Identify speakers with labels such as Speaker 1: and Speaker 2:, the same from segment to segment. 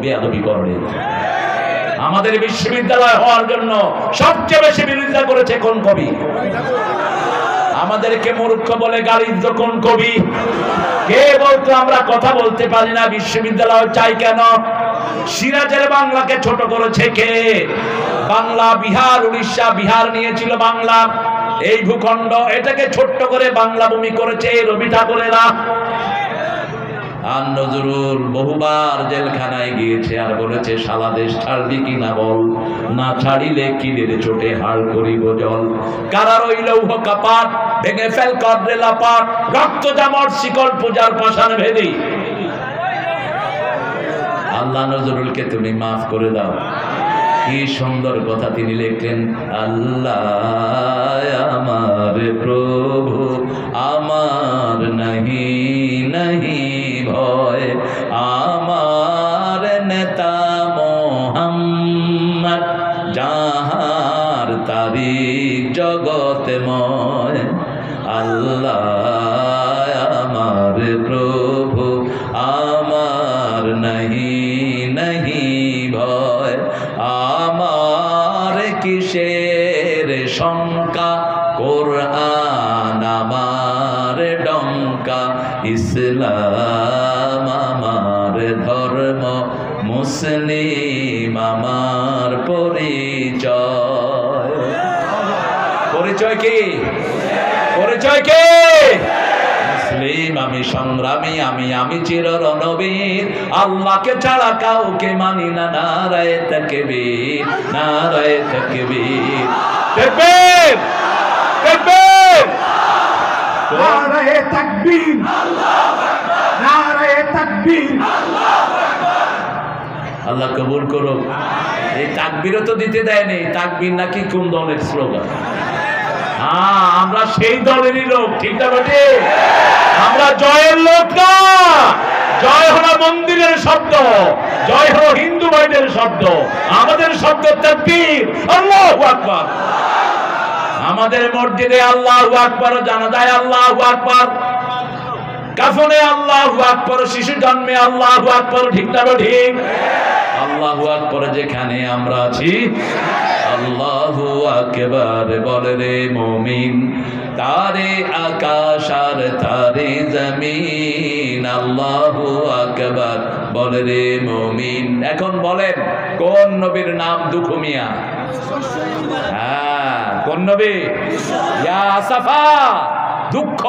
Speaker 1: বেয়াদবি করে। আমাদের বিশ্ববিদ্যালয় হওয়ার জন্য সবচেয়ে বেশি বিরোধিতা করেছে কোন কবি? আমাদেরকে মূর্খ বলে গালি দিত কোন কবি? কে বলতো আমরা কথা বলতে পারি না, বিশ্ববিদ্যালয় চাই কেন? সিরাজের বাংলাকে ছোট করেছে কে? বাংলা, বিহার, উড়িষ্যা, বিহার নিয়েছিল বাংলা, এই ভূখণ্ড, এটাকে ছোট্ট করে বাংলা ভূমি করেছে রবি ঠাকুরেরা। আর নজরুল বহুবার জেলখানায় গিয়েছে আর বলেছে শালা দেশ ছাড়বি কিনা বল, না ছাড়িলে কিলের চোটে হাড় করিব জল। কারার ওই লৌহ কাপাট ভেঙে ফেল কর লাপাট, রক্ত জামর শিকল পূজার পাষাণ ভেদি। আল্লাহ নজরুলকে তুমি মাফ করে দাও। কি সুন্দর কথা তিনি লিখলেন, আল্লাহ আমার প্রভু আমার নাহি নাহি ভয়, আমার নেতা মোহাম্মদ যাহার তারিখ জগতময়। আল্লাহ আমার প্রভু আমার নাহি নাহি ভয়, আমার কিসের শঙ্কা, কোরআন আমার ডঙ্কা, ইসলাম আমার ধর্ম, মুসলিম আমার পরিচয়। পরিচয় কি? পরিচয় কি? মুসলিম আমি, সংগ্রামী আমি, আমি চির রণবীর, আল্লাহকে ছাড়া কাউকে মানি না। নারায়ে তাকবীর, নারায়ে তাকবীর, তাকবীর, তাকবীর,
Speaker 2: নারায়ে তাকবীর, নারায়ে তাকবীর।
Speaker 1: আল্লাহ কবুল করুক। এই তাকবীরও তো দিতে দেয়নি, তাকবীর নাকি কোন দলের স্লোগান? হ্যাঁ, আমরা সেই দলেরই লোক, ঠিক না বটে? আমরা জয়ের লোক না। জয় হলো মন্দিরের শব্দ, জয় হলো হিন্দু ভাইদের শব্দ, আমাদের শব্দ তাকবীর, আল্লাহু আকবার। আমাদের মসজিদে আল্লাহু আকবার, জানাজায় আল্লাহু আকবার, কাফনে আল্লাহু আকবার, শিশু জন্মে আল্লাহু আকবার, ঠিক না ঠিক? আল্লাহু আকবার যেখানে আমরা আছি, আল্লাহু আকবার বলে রে মুমিন, তারে আকাশ আর তারে জমিন। আল্লাহু আকবার বলে রে মুমিন। এখন বলেন কোন নবীর নাম দুঃখু মিয়া? হ্যাঁ, কোন নবী? ইয়া আসাফা, দুঃখ।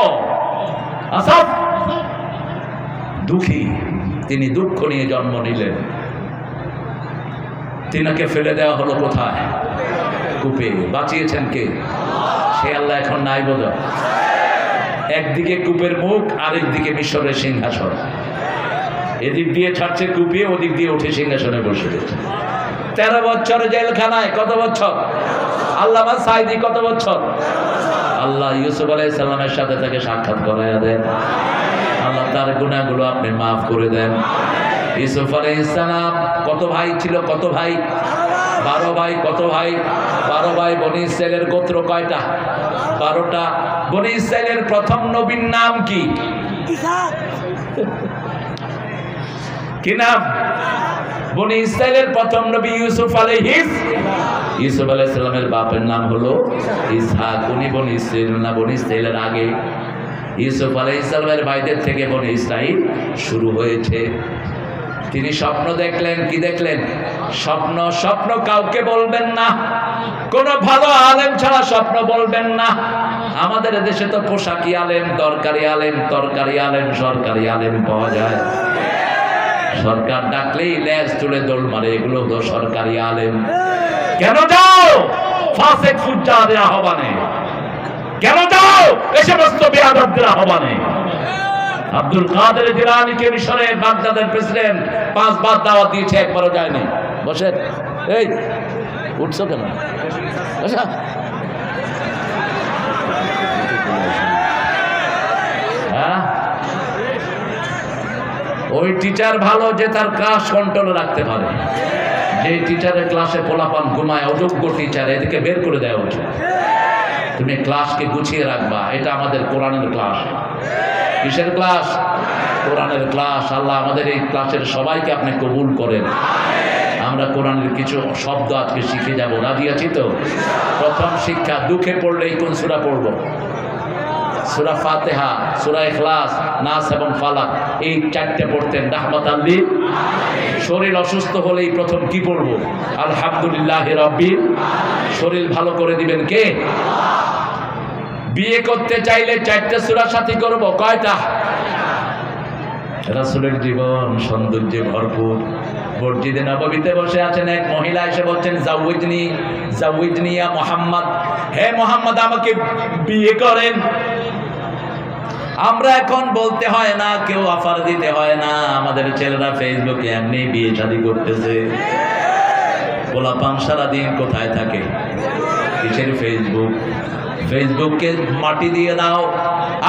Speaker 1: আসাফ দুঃখী, তিনি দুঃখ নিয়ে জন্ম নিলেন। তিনাকে ফেলে দেওয়া হলো কোথায়? কূপে। বাঁচিয়েছেন কে? সে আল্লাহ এখন নাই বোধহয়। একদিকে কূপের মুখ, আরেক দিকে মিশরের সিংহাসন। এদিক দিয়ে ছাড়ছে কূপে, ওদিক দিয়ে উঠে সিংহাসনে বসে গেছে। 13 বছর জেলখানায়। কত বছর? আল্লামা সাইদি কত বছর? আল্লাহ ইউসুফ আলাইহিস সালামের সাথে তাকে সাক্ষাৎ করায়া দেন। আল্লাহ তার গুনাহগুলো আপনি মাফ করে দেন। ইউসুফ আলাইহিস সালাম কত ভাই ছিল? কত ভাই? 12 ভাই। কত ভাই? 12 ভাই। বনি ইসরাইলের গোত্র কয়টা? 12টা। বনি ইসরাইলের প্রথম নবীর নাম কি? কি নাম? বনি ইসরাইলের প্রথম নবী ইউসুফ আলাইহিস। ইউসুফ আলাইহিস সালামের বাপের নাম হলো ইসহাক। উনি বনি ইসরাইল না, বনি ইসরাইলের আগে। ইউসুফ আলাইহিস সালামের ভাইদের থেকে বনি ইসরাইল শুরু হয়েছে। তিনি স্বপ্ন দেখলেন। কি দেখলেন? স্বপ্ন। স্বপ্ন কাউকে বলবেন না, কোন ভালো আলেম ছাড়া স্বপ্ন বলবেন না। আমাদের দেশে তো পোশাকি আলেম, দরকারি আলেম, তরকারি আলেম, সরকারি আলেম পাওয়া যায়। সরকার ডাকলেই লেজ তুলে দৌড় মারে, এগুলো তো সরকারি আলেম। কেন যাও ফাসেক ফুজ্জারের আহ্বানে? কেন যাও এই সমস্ত বেয়াদবদের আহ্বানে? আব্দুল কাদের জিলানীকে মিশরের বাগদাদের প্রেসিডেন্ট 5 বার দাওয়াত দিয়েছে, একবারও যায়নি। বসেন। এই উঠছো কেন? বসা। হ্যাঁ, ওই টিচার ভালো যে তার ক্লাস কন্ট্রোলে রাখতে পারে। যে টিচারের ক্লাসে পোলাপান ঘুমায়, অযোগ্য টিচার, এদিকে বের করে দেওয়া উচিত। তুমি ক্লাসকে গুছিয়ে রাখবা, এটা আমাদের কোরআনের ক্লাস। কিসের ক্লাস? কোরআনের ক্লাস। আল্লাহ আমাদের এই ক্লাসের সবাইকে আপনি কবুল করেন। আমরা কোরআনের কিছু শব্দ আজকে শিখে যাব, রাজি আছি তো? প্রথম শিক্ষা, দুঃখে পড়লেই কোন সূরা পড়ব? সূরা ফাতিহা, সূরা ইখলাস, নাস এবং ফালাক, এই চারটে পড়তেন রাহমাতাল লিল। শরীর অসুস্থ হলেই প্রথম কি পড়ব? আলহামদুলিল্লাহি রাব্বিল। শরীর ভালো করে দিবেন কে? বিয়ে করতে চাইলে চারটে সূরা সাথী করব, কয়টা? রাসূলের জীবন সৌন্দর্যে ভরপুর। মসজিদে নববীতে বসে আছেন, এক মহিলা এসে বলছেন জাওয়াজনি জাওয়াজনি ইয়া মুহাম্মদ, হে মুহাম্মদ আমাকে বিয়ে করেন। আমরা এখন বলতে হয় না, কেউ অফার দিতে হয় না, আমাদের ছেলেরা ফেসবুকে এমনি বিয়ে শাদী করতেছে। পোলাপান সারাদিন কোথায় থাকে? কিসের ফেসবুক? ফেসবুককে মাটি দিয়ে দাও।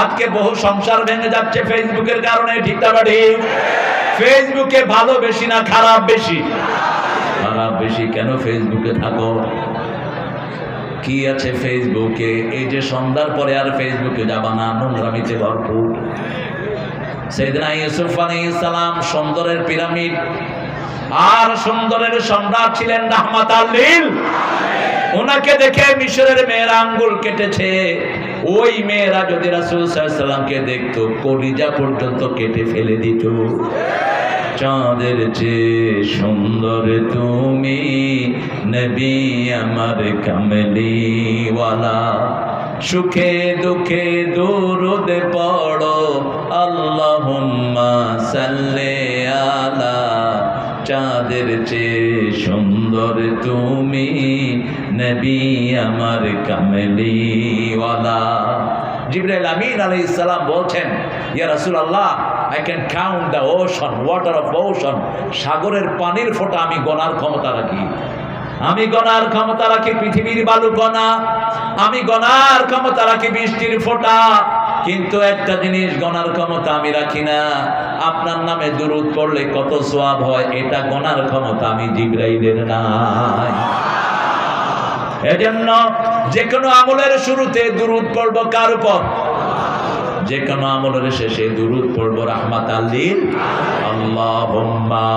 Speaker 1: আজকে বহু সংসার ভেঙে যাচ্ছে ফেসবুকের কারণে, ঠিক না ঠিক? ফেসবুকে ভালো বেশি না খারাপ বেশি? খারাপ বেশি। কেন ফেসবুকে থাকো? কি আছে ফেসবুকে? এই যে সন্ধ্যার পরে আর ফেসবুকে যাবা না, নোংরামিতে ভরপুর। সাইয়েদনা ইউসুফ আলাইহিস সালাম সুন্দরের পিরামিড আর সুন্দরের সম্রাট ছিলেন রাহমাতাল লিল। ওনাকে দেখে মিশরের মেয়েরা আঙ্গুল কেটেছে। ওই মেয়েরা যদি রাসূল সাল্লাল্লাহু আলাইহি সাল্লামকে দেখতো, কলিজা পর্যন্ত কেটে ফেলে দিত। চাঁদের চেয়ে সুন্দর তুমি নবী আমার কামলিওয়ালা, সুখে দুঃখে দুরুদ পড়ো আল্লাহুম্মা সাল্লি আলা। চাঁদের চেয়ে সুন্দর তুমি নবী আমার কামলিওয়ালা। জিবরাইল আমিন আলাইহিস সালাম বলছেন, ইয়া রাসূলুল্লাহ, I can count the ocean, water of ocean. সাগরের পানির ফোঁটা আমি গণার ক্ষমতা রাখি। আমি গণার ক্ষমতা রাখি পৃথিবীর বালু কণা, আমি গণার ক্ষমতা রাখি বৃষ্টির ফোঁটা, কিন্তু একটা জিনিস গণার ক্ষমতা আমি রাখি না, আপনার নামে দুরূদ পড়লে কত সওয়াব হয়, এটা গণার ক্ষমতা আমি জিবরাইলের নাই। এজন্য যে কোনো আমলের শুরুতে দুরূদ পড়ব কার উপর? যে কোনো আমলের শেষে দুরূদ পড়ব রাহমাতাল লিল। আল্লাহুম্মা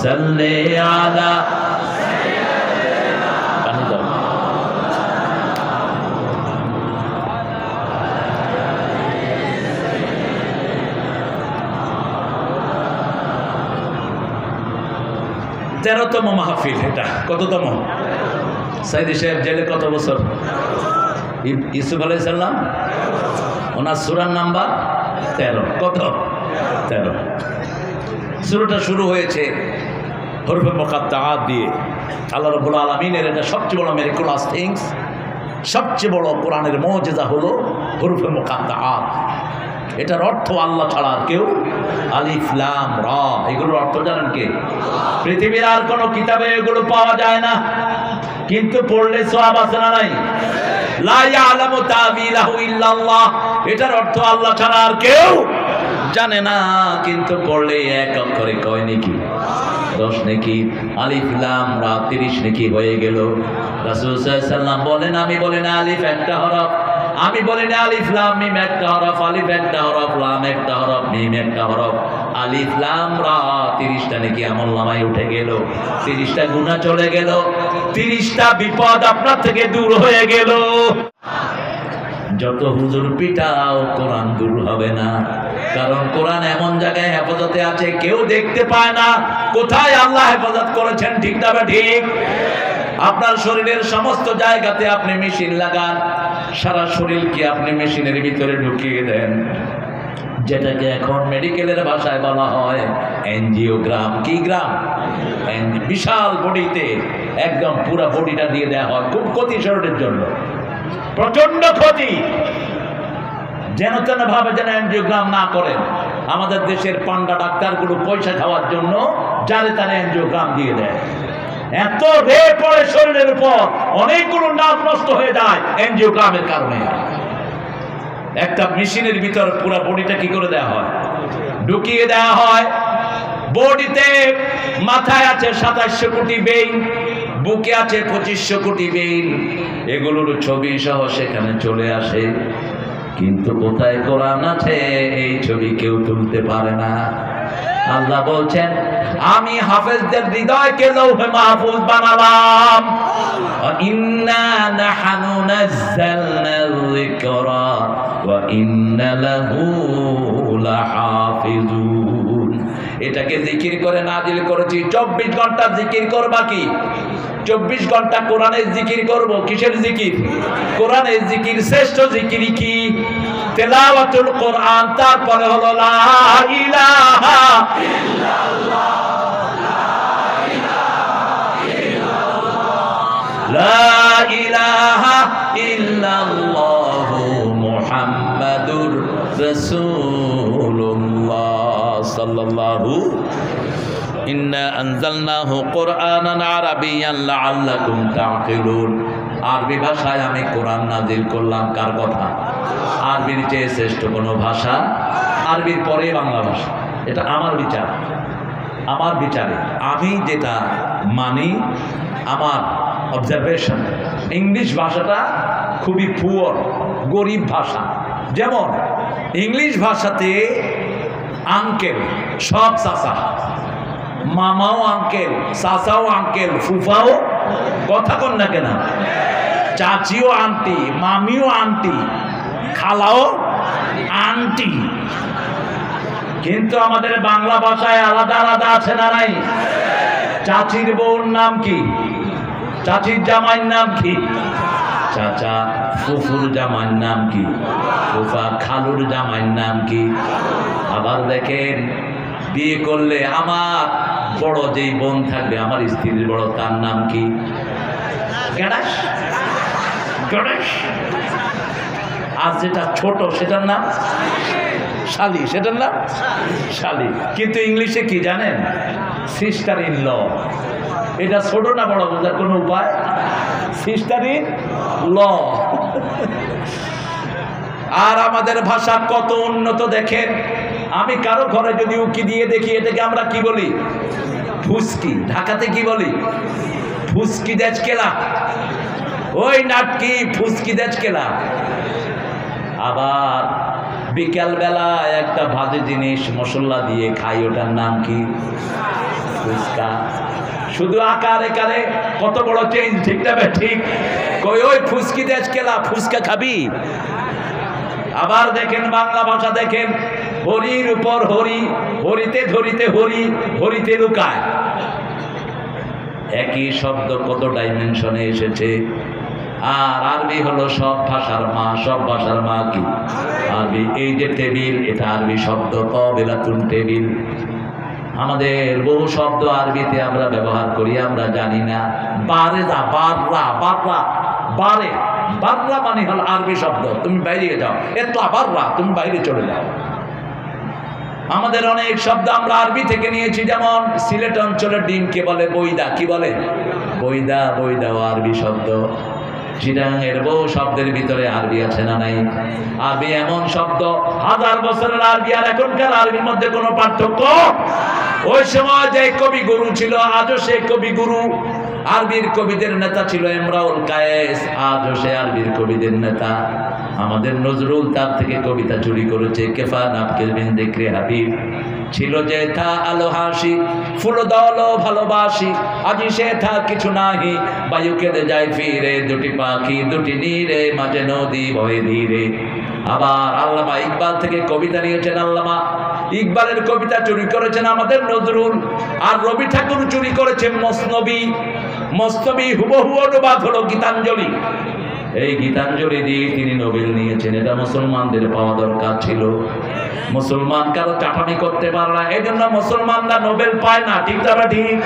Speaker 1: সাল্লি আলা। তেরোতম মাহফিল এটা। কততম? সাইদি সাহেব জেলে কত বছর? ইউসুফ আলাইহিস সালাম, ওনার সূরার নাম্বার 13। কত? 13। সূরাটা শুরু হয়েছে হরফে মুকাত্তাআত দিয়ে। আল্লাহ রাব্বুল আলামিনের এটা সবচেয়ে বড় মিরাকুলাস থিংস, সবচেয়ে বড় কোরআনের মুজিজা হলো হরফে মুকাত্তাআত। এটার অর্থ আল্লাহ ছাড়া আর কেউ। আলিফ লাম রা, এগুলোর অর্থ জানেন কে? পৃথিবীর আর কোনো কিতাবে এগুলো পাওয়া যায় না, কিন্তু পড়লে সওয়াব আছে না নাই? লা ইয়ালামু তা'ওয়িলাহু ইল্লাল্লাহ, এটার অর্থ আল্লাহ ছাড়া আর কেউ জানে না, কিন্তু পড়লে এক অক্ষরে কয় নেকি? 10 নেকি। আলিফ লাম রা 30 নেকি হয়ে গেল। রাসূল সাল্লাল্লাহু আলাইহি সাল্লাম বলেন, আমি বলি না আলিফ একটা হরফ, আমি বলি না আলিফ লাম মিম একটা হরফ, আলিফ একটা হরফ, লাম একটা হরফ, মিম একটা হরফ, আলিফ লাম রা 30টা নাকি আমলনামায় উঠে গেল, 30টা গুনাহ চলে গেল, 30টা বিপদ আপনার থেকে দূর হয়ে গেল। যত হুজুর পিটাও কোরআন দূর হবে না, কারণ কোরআন এমন জায়গায় হেফাজতে আছে কেউ দেখতে পায় না কোথায় আল্লাহ হেফাজত করেছেন, ঠিক না ঠিক? আপনার শরীরের সমস্ত জায়গাতে আপনি মেশিন লাগান, সারা শরীরকে আপনি মেশিনের ভিতরে ঢুকিয়ে দেন, যেটাকে এখন মেডিকেলের ভাষায় বলা হয় এনজিওগ্রাম। কি গ্রাম? বিশাল বডিতে একদম পুরো বডিটা দিয়ে দেওয়া হয়। খুব ক্ষতি শরীরের জন্য, প্রচন্ড ক্ষতি। যেন তেন ভাবে যেন এনজিওগ্রাম না করেন। আমাদের দেশের পান্ডা ডাক্তারগুলো পয়সা খাওয়ার জন্য যারে তারে এনজিওগ্রাম দিয়ে দেয়। এত রে পড়ে শরীরের উপর, অনেকগুলো নার্ভ নষ্ট হয়ে যায় এনজিওগ্রামের কারণে। একটা মেশিনের ভিতর পুরো বডিটা কি করে দেওয়া হয়? ঢুকিয়ে দেওয়া হয়। বডিতে মাথায় আছে 2700 কোটি বেইন, বুকে আছে 2500 কোটি বেইন, এগুলোর ছবি সহ সেখানে চলে আসে। কিন্তু কোথায় কোরআন আছে এই ছবি কেউ তুলতে পারে না। আল্লাহ বলছেন আমি হাফেজদের হৃদয়কে লৌহে মাহফুজ বানালাম। ইন্না নাহনু নাযালনা যিকরা ওয়া ইন্না লাহু লাহাফিজুন। এটাকে জিকির করে নাজিল করেছি। 24 ঘন্টা জিকির করবা কি? 24 ঘন্টা কোরআনের জিকির করব। কিসের জিকির? কোরআনের জিকির। শ্রেষ্ঠ জিকির কি? তেলাওয়াতুল কোরআন। তারপরে হলো লা ইলাহা ইল্লাল্লাহ, লা ইলাহা ইল্লাল্লাহ মুহাম্মাদুর রাসূলুল্লাহ সাল্লাল্লাহু। ইন্না আনজালনাহু কুরআনান আরাবিয়ান লাআল্লাকুম তা'কিলুন। আরবি ভাষায় আমি কোরআন নাজিল করলাম। কার কথা? আরবির চেয়ে শ্রেষ্ঠ কোনো ভাষা? আরবির পরে বাংলা ভাষা। এটা আমার বিচার, আমার বিচারে আমি যেটা মানি, আমার অবজারভেশন। ইংলিশ ভাষাটা খুবই পুয়ার, গরিব ভাষা। যেমন ইংলিশ ভাষাতে আঙ্কেল সব চাচা, মামাও আঙ্কেল, চাচাও আঙ্কেল, ফুফাও, কথা কন না কেন, চাচিও আন্টি, মামিও আন্টি, খালাও আন্টি। কিন্তু আমাদের বাংলা ভাষায় আলাদা আলাদা আছে না নাই? চাচির বউর নাম কি? চাচির জামাইয়ের নাম কি? চাচা। ফুফুর জামাইয়ের নাম কি? ফুফা। খালুর জামাইয়ের নাম কি? আবার দেখেন বিয়ে করলে আমার বড় যেই বোন থাকবে, আমার স্ত্রীর বড়, তার নাম কি? গণেশ। গণেশ। আর যেটা ছোট সেটার নাম শালি, সেটার নাম শালি। কিন্তু ইংলিশে কি জানেন? Sister in law. এটা ছোট না বড় বোঝার কোনো উপায়? সিস্টার ইন ল। আর আমাদের ভাষা কত উন্নত দেখেন। আমি কারো ঘরে যদি উকি দিয়ে দেখি, এটাকে আমরা কি বলি? ফুসকি। ঢাকাতে কি বলি? ফুসকি দেজকেলা। ওই নাটকি ফুসকি দেজকেলা। আবার বিকাল বেলা একটা ভাজে জিনিস মশলা দিয়ে খাই, ওটার নাম কি? ফুচকা। শুধু আকার একারে কত বড় চেঞ্জ, ঠিক না? ঠিক। কই ওই ফুসকি দেজকেলা, ফুচকা খাবি? আবার দেখেন বাংলা ভাষা দেখেন, হরির উপর হরি, হরিতে ধরিতে হরি, হরিতে লুকায়। একই শব্দ কত ডাইমেনশনে এসেছে। আর আরবি হলো সব ভাষার মা। সব ভাষার মা কি? আরবি। এই যে টেবিল, এটা আরবি শব্দ, কবিলাতুন টেবিল। আমাদের বহু শব্দ আরবিতে আমরা ব্যবহার করি, আমরা জানি না। বারে যা, বাররা, বাররা, বারে, বাররা মানে হলো আরবি শব্দ। তুমি বাইরে যাও, এত বাররা, তুমি বাইরে চলে যাও। আমাদের অনেক শব্দ আমরা আরবি থেকে নিয়েছি। যেমন সিলেট অঞ্চলের ডিমকে বলে বৈদা। কি বলে? বৈদা। বৈদাও আরবি শব্দ। চিটাগাংয়ের বহু শব্দের ভিতরে আরবি আছে না নাই? আরবি এমন শব্দ, 1000 বছরের আরবি আর এখনকার আরবির মধ্যে কোনো পার্থক্য। ওই সময় যে কবি গুরু ছিল, আজও সে কবি গুরু। আরবির কবিদের নেতা ছিল ইমরাউল কায়েস, আজও সে আরবির কবিদের নেতা। আমাদের নজরুল তার থেকে কবিতা চুরি করেছে। কেফা নাফকে বিন যিকরি হাবিব ছিল যে থা আলো হাসি, ফুল দল ভালোবাসি, আজি সে থা কিছু নাহি, বায়ু কেঁদে যায় ফিরে, দুটি পাখি দুটি নীরে, মাঝে নদী বয়ে ধীরে। আবার আল্লামা ইকবাল থেকে কবিতা নিয়েছেন আল্লামা ইকবালের কবিতা চুরি করেছেন আমাদের নজরুল। আর রবি ঠাকুর চুরি করেছেন মসনবী। মসনবী হুবহু অনুবাদ হলো গীতাঞ্জলি। এই গীতাঞ্জলি দিয়ে তিনি নোবেল নিয়েছেন। এটা মুসলমানদের পাওয়া দরকার ছিল। মুসলমান কারো চাটানি করতে পারে না, এই জন্য মুসলমানরা নোবেল পায় না। ঠিক না? ঠিক।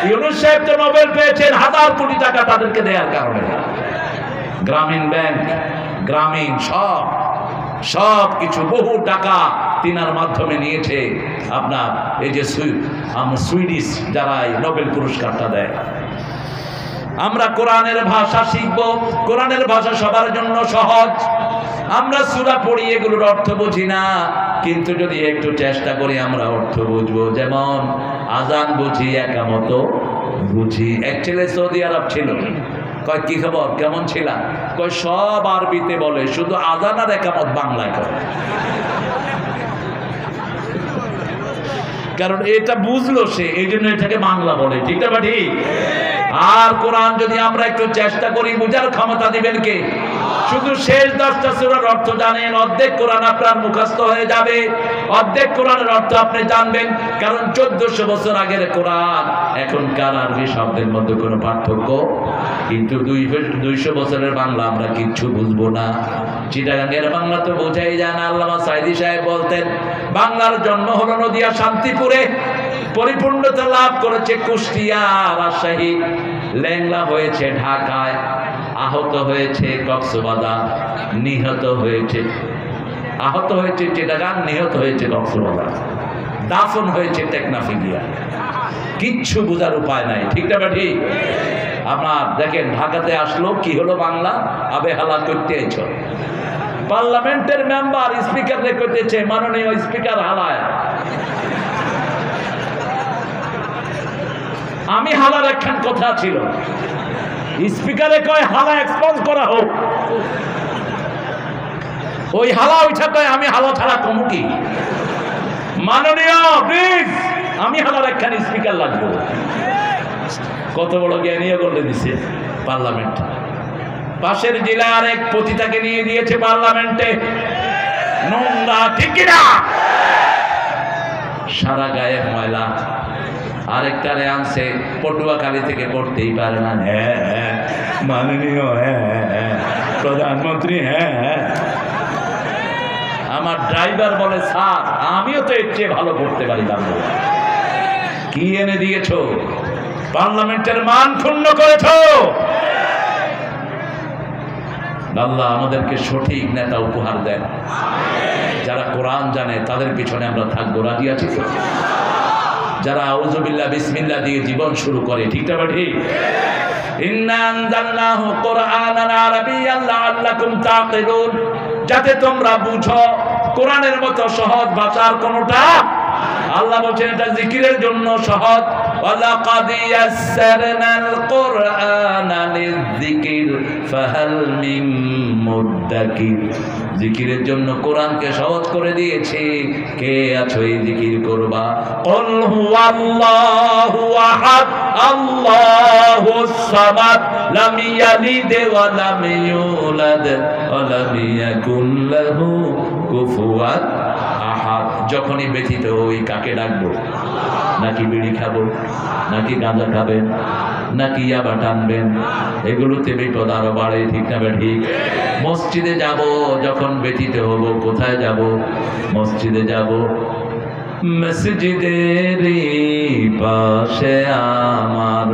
Speaker 1: ইউনূস সাহেব তো নোবেল পেয়েছেন 1000 কোটি টাকা তাদেরকে দেওয়ার কারণে। গ্রামীণ ব্যাংক, গ্রামীণ সব কিছু বহু টাকা তিনার মাধ্যমে নিয়েছে। আপনার এই যে সুইডিশ যারা নোবেল পুরস্কারটা দেয়। আমরা কোরআনের ভাষা শিখব। কোরআনের ভাষা সবার জন্য সহজ। আমরা সূরা পড়ি, এগুলোর অর্থ বুঝি না, কিন্তু যদি একটু চেষ্টা করি আমরা অর্থ বুঝবো। যেমন আজান বুঝি, একামত বুঝি। এক ছেলে সৌদি আরব ছিল, কয় কি খবর, কেমন ছিলাম? কয় সব আরবিতে বলে, শুধু আযান আর ইকামত বাংলায় করে। কারণ এটা বুঝলো সে, এই জন্য এটাকে বাংলা বলে, ঠিক না ঠিক? আর কোরআন যদি আমরা একটু চেষ্টা করি, বুঝার ক্ষমতা দিবেন কে? শুধু শেষ 10টা সূরার অর্থ জানেন, অর্ধেক কোরআন আপনার মুখস্থ হয়ে যাবে, অর্ধেক কোরআনের অর্থ আপনি জানবেন। কারণ 1400 বছর আগের কোরআন এখনকার আরবি শব্দের মধ্যে কোনো পার্থক্য, কিন্তু 200 বছরের বাংলা আমরা কিচ্ছু বুঝবো না। চিটাগাঙ্গের বাংলা তো বোঝাই যায় না। আল্লামা সাইদি সাহেব বলতেন, বাংলার জন্ম হলো নদিয়া শান্তিপুরে, পরিপূর্ণতা লাভ করেছে কুষ্টিয়া রাজশাহী, ল্যাংলা হয়েছে ঢাকায়, আহত হয়েছে কক্সবাজার, নিহত হয়েছে, আহত হয়েছে চিটাগাং, নিহত হয়েছে কক্সবাজার, দাফন হয়েছে টেকনাফিলিয়া। কিচ্ছু বোঝার উপায় নাই, ঠিক না ঠিক? আপনার দেখেন ঢাকাতে আসলো, কি হলো বাংলা, আবে হালা করতে এছ, পার্লামেন্টের মেম্বার স্পিকার করতেছে, মাননীয় স্পিকার হালায়। আমি হালার একখান কথা ছিল, স্পিকারে কয় হালা এক্সপোজ করা হোক, ওই হালা ওইটা কয় আমি হালা ছাড়া কমু কি? মাননীয় প্লিজ, আমি হালার একখান স্পিকার লাগবো। কত বড় জ্ঞানীয় বলে দিছে পার্লামেন্ট। পাশের জেলার এক পতিতাকে নিয়ে দিয়েছে পার্লামেন্টে, নোংরা, ঠিক না? সারা গায়ে ময়লা। আরেকটারে আনছে পটুয়াখালী থেকে, করতেই পারে না, হ্যাঁ হ্যাঁ মাননীয়, হ্যাঁ হ্যাঁ প্রধানমন্ত্রী, হ্যাঁ হ্যাঁ। আমার ড্রাইভার বলে, স্যার আমিও তো এর চেয়ে ভালো করতে পারি। দাম কি এনে দিয়েছো? পার্লামেন্টের মান ক্ষুণ্ণ করেছো। আল্লাহ আমাদেরকে সঠিক নেতা উপহার দেন, যারা কোরআন জানে, তাদের পিছনে আমরা থাকবো, রাজি আছি তো? যারা আউযুবিল্লাহ বিসমিল্লাহ দিয়ে জীবন শুরু করে, ঠিক না ঠিক? ইন্না আনজালনাহু কুরআনান আরাবিয়্যান লাআল্লাকুম তাকিলুন, যাতে তোমরা বুঝো। কোরআনের মতো সহজ ভাষার কোনটা, আল্লাহ বলেন এটা জিকিরের জন্য সহজ। ওয়ালাকাদ ইয়াসসারনাল কুরআনা লিযিকির ফাহাল মিন মুদ্দাকির, জিকিরের জন্য কোরআনকে সহজ করে দিয়েছে, কে আছো এই জিকির করবা? কুল হুয়াল্লাহু আহাদ আল্লাহুস সামাদ লাম ইয়ালিদ ওয়া লাম ইউলাদ ওয়া লাম ইয়াকুল লাহু কুফুয়ান আহাদ। যখনই ব্যথিত হই কাকে ডাকবো? নাকি বিড়ি খাবো, নাকি গাঁজা খাবেন, নাকি ইয়াবা টানবেন? এগুলোতে বিপদ আরো বাড়ে, ঠিক না ঠিক? মসজিদে যাব যখন ব্যথিত হব, কোথায় যাব? মসজিদে যাব। মসজিদের পাশে আমার,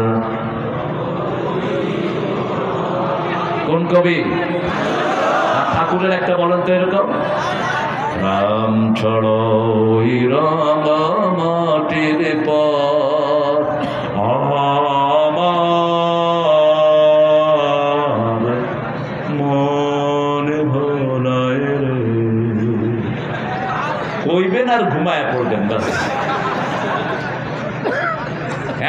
Speaker 1: কোন কবি? ঠাকুরের একটা বলেন তো এরকম, রাম ছড়ই রঙ মাটির পর আমার মন ভোলায় রে। কইবেন আর ঘুমায় পড়বেন, বাস।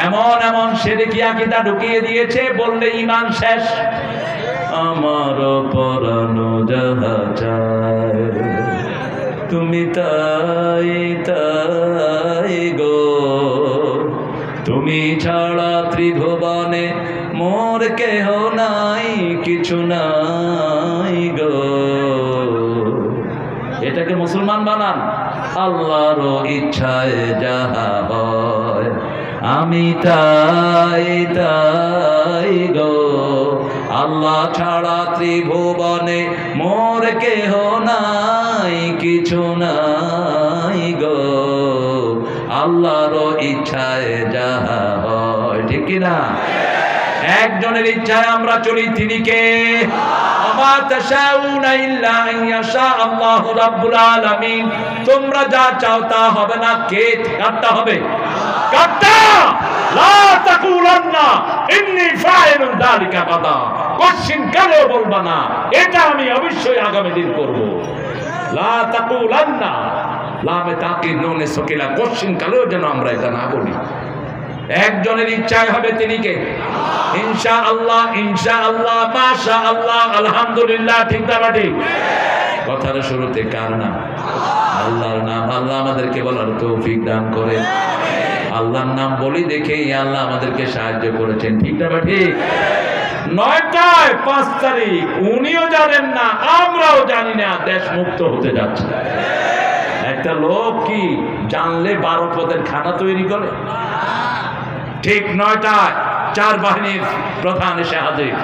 Speaker 1: এমন এমন শিরকি আকীদা ঢুকিয়ে দিয়েছে, বললে ঈমান শেষ। আমার পরানো যাহা চায় তুমি তাই তাই গো, তুমি ছাড়া ত্রিভুবনে মোর কেহ নাই, কিছু নাই গো। এটাকে মুসলমান বানান। আল্লাহর ইচ্ছায় যাহা হয় আমি তাই তাই গো, আল্লাহ ছাড়া ত্রিভুবনে মোর কেহ নাই, কিছু নাই গো। আল্লাহর ইচ্ছায় যাহা হয়, ঠিক কিনা? একজনের ইচ্ছায় আমরা চলি, তিনি কে? ওয়া তাশাউনা ইল্লা আইয়াশা আল্লাহু রাব্বুল আলামিন। তোমরা যা চাও তা হবে না, কে? কারটা হবে? কারটা? লা তাকুলান্না ইন্নী ফাইলুন যালিকা গাদা, কোশ্চিন কালেও বলবা না এটা আমি অবশ্যই আগামী দিন করব। লা তাকুলান্না, লামে তাকিদ নুনে সকিলা, কোশ্চিন কালেও যেন আমরা এটা না বলি। একজনের ইচ্ছায় হবে, তিনি কে? ইনশাআল্লাহ, ইনশাআল্লাহ, মাশাআল্লাহ, আলহামদুলিল্লাহ। ঠিক না ঠিক? কথার শুরুতে কার নাম? আল্লাহর নাম। আল্লাহ আমাদেরকে বলার তৌফিক দান করে। আল্লাহর নাম বলি দেখেই আল্লাহ আমাদেরকে সাহায্য করেছেন। ঠিক না ঠিক? 9টায় 5 তারিখ, উনিও জানেন না, আমরাও জানি না, দেশ মুক্ত হতে যাচ্ছে। একটা লোক কি জানলে 12 পদের খানা তৈরি করে? ঠিক 9টায় 4 বাহিনীর প্রধান এসে হাজির।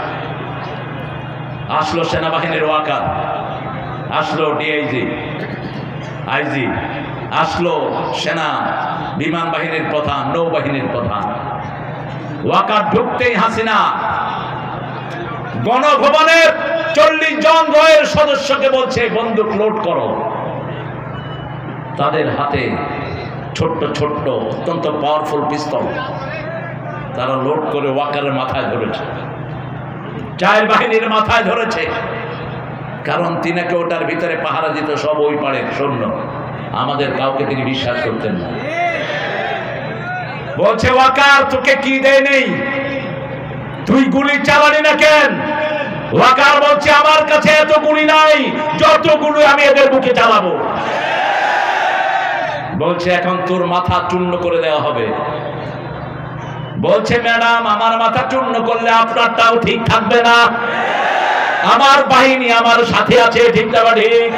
Speaker 1: আসলো সেনাবাহিনীর ওয়াকার, আসলো ডিআইজি, আইজি, আসলো সেনা বিমান বাহিনীর প্রধান, নৌবাহিনীর প্রধান। ওয়াকার ঢুকতেই হাসিনা গণভবনের 40 জন রয়ের সদস্যকে বলছে বন্দুক লোড করো। তাদের হাতে ছোট্ট ছোট্ট অত্যন্ত পাওয়ারফুল পিস্তল, তারা লোড করে ওয়াকারের মাথায় ধরেছে, 4 বাহিনীর মাথায় ধরেছে। কারণ তিনাকে ওটার ভিতরে পাহারা দিত সব ওই পাড়ে সৈন্য, আমাদের কাউকে তিনি বিশ্বাস করতেন না। বলছে ওয়াকার তোকে কি দেয় নেই, তুই গুলি চালানি না কেন? ওয়াকার বলছে আমার কাছে এত গুলি নাই, যত গুলি আমি এদের বুকে চালাবো। বলছে এখন তোর মাথা চূর্ণ করে দেওয়া হবে। বলছে ম্যাডাম আমার মাথা চূর্ণ করলে আপনারটাও ঠিক থাকবে না, আমার বাহিনী আমার সাথে আছে। ঠিক না ঠিক?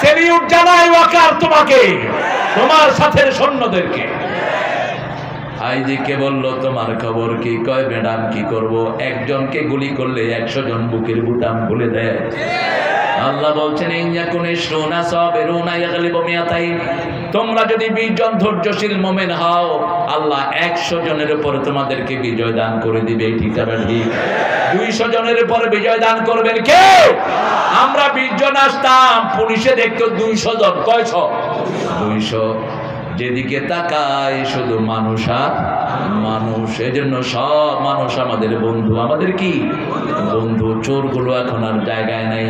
Speaker 1: সেলিউট জানাই ওয়াকার তোমাকে, তোমার সাথে সৈন্যদেরকে। আইজিকে বলল তোমার খবর কি? কয় ম্যাডাম কি করব, একজনকে গুলি করলে 100 জন বুকের বুটাম খুলে দেয়। আল্লাহ বলছেন তোমরা যদি 20 জন ধৈর্যশীল মুমিন হও, আল্লাহ 100 জনের উপরে তোমাদেরকে বিজয় দান করে দিবে। ঠিক আছে ঠিক? 200 জনের উপরে বিজয় দান করবেন কে? আমরা 20 জন আসতাম, পুলিশে দেখতো 200 জন। কয়শ? 200। যেদিকে তাকাই শুধু মানুষ আর মানুষ। এজন্য সব মানুষ আমাদের বন্ধু। আমাদের কি বন্ধু? চোরগুলো এখন আর জায়গায় নাই।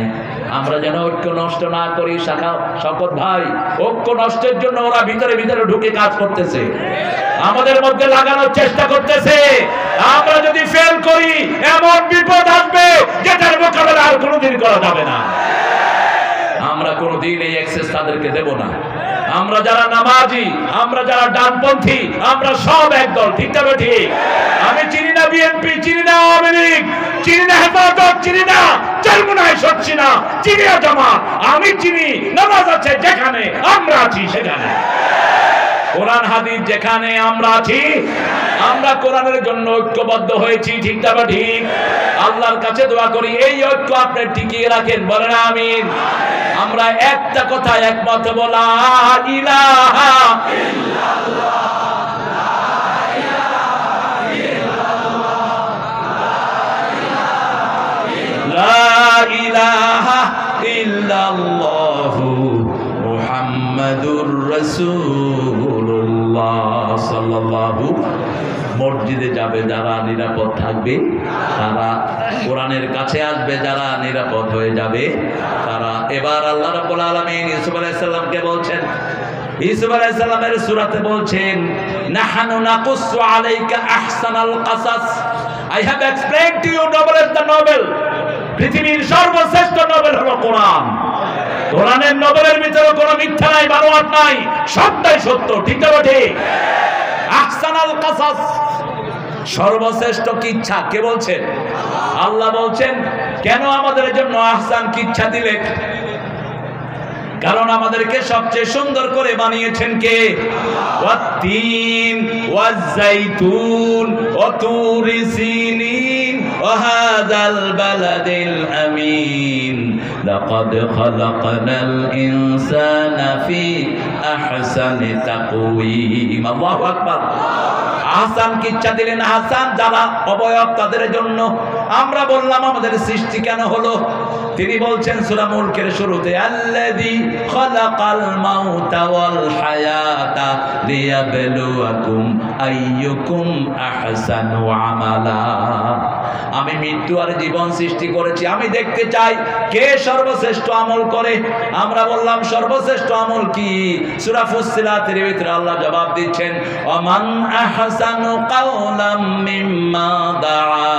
Speaker 1: আমরা যেন ঐক্য নষ্ট না করি। শকত ভাই, ঐক্য নষ্টের জন্য ওরা ভিতরে ভিতরে ঢুকে কাজ করতেছে, আমাদের মধ্যে লাগানোর চেষ্টা করতেছে। আমরা যদি ফেল করি এমন বিপদ আসবে যেটার মোকাবেলা আর কোনোদিন করা যাবে না। আমরা কোনোদিন এই অ্যাক্সেস তাদেরকে দেব না। আমরা যারা নামাজি, আমরা যারা ডানপন্থী, আমরা সব একদল। ঠিক তবে ঠিক? আমি চিনি না বিএনপি, চিনি না আওয়ামী লীগ, চিনি না হেফাজত, চিনি না চরমুনায় সচ্ছি না, চিনি না জামাত। আমি চিনি নামাজ আছে যেখানে, আমরা আছি সেখানে। কোরআন হাদিস যেখানে, আমরা আছি। আমরা কোরআনের জন্য ঐক্যবদ্ধ হয়েছি। ঠিক তবে ঠিক? আল্লাহর কাছে দোয়া করি এই ঐক্য আপনি টিকিয়ে রাখেন। বলেন আমিন। আমরা একটা কথা একমত বলা, ইলাহা ইল্লাল্লাহ, লা ইলাহা ইল্লাল্লাহু মুহাম্মাদুর রাসূলুল্লাহ সাল্লাল্লাহু। মসজিদে যাবে যারা নিরাপদ থাকবে তারা, কোরআনের কাছে আসবে যারা নিরাপদ হয়ে যাবে তারা। এবার আল্লাহ রাব্বুল আলামিন ইউসুফ আলাইহিস সালামকে বলছেন, ইউসুফ আলাইহিস সালামের সূরাতে বলছেন নাহানু নাকুসু আলাইকা আহসানাল কাসাস। I have explained to you novel is the novel. পৃথিবীর সর্বশ্রেষ্ঠ নোবেল হলো কোরআন। কোরআনের নোবেলের ভিতরে কোনো মিথ্যা নাই, বানোয়াট নাই, সবটাই সত্য। ঠিক না ঠিক? আহসানাল কাসাস, সর্বশ্রেষ্ঠ কিচ্ছা কে বলছেন? আল্লাহ বলছেন। কেন আমাদের জন্য আহসান কিচ্ছা দিলেন? কারণ আমাদেরকে সবচেয়ে সুন্দর করে বানিয়েছেন কে? ওয়াত্তিন ওয়াজ্জাইতুন ওয়া তুরি সিনিন ওয়া হাযাল বালাদিল আমিন লাকাদ খালাকনাল ইনসানা ফি আহসানি তাকওয়িম। আল্লাহু আকবার। আহসান কিচ্ছা দিলেন। আহসান যারা অবয়ব তাদের জন্য, আমরা বললাম আমাদের সৃষ্টি কেন হলো? তিনি বলছেন সূরা মুলকের শুরুতে, আল্লাযী খালাকাল মাউতা ওয়াল হায়াতা লিয়াবলুয়াকুম আইয়ুকুম আহসানু আমালা। আমি মৃত্যু আর জীবন সৃষ্টি করেছি, আমি দেখতে চাই কে সর্বশ্রেষ্ঠ আমল করে। আমরা বললাম সর্বশ্রেষ্ঠ আমল কি? সূরা ফুসসিলাতের ভিতরে আল্লাহ জবাব দিচ্ছেন, ওমান আহসানু কাওলাম মিম্মা দাআ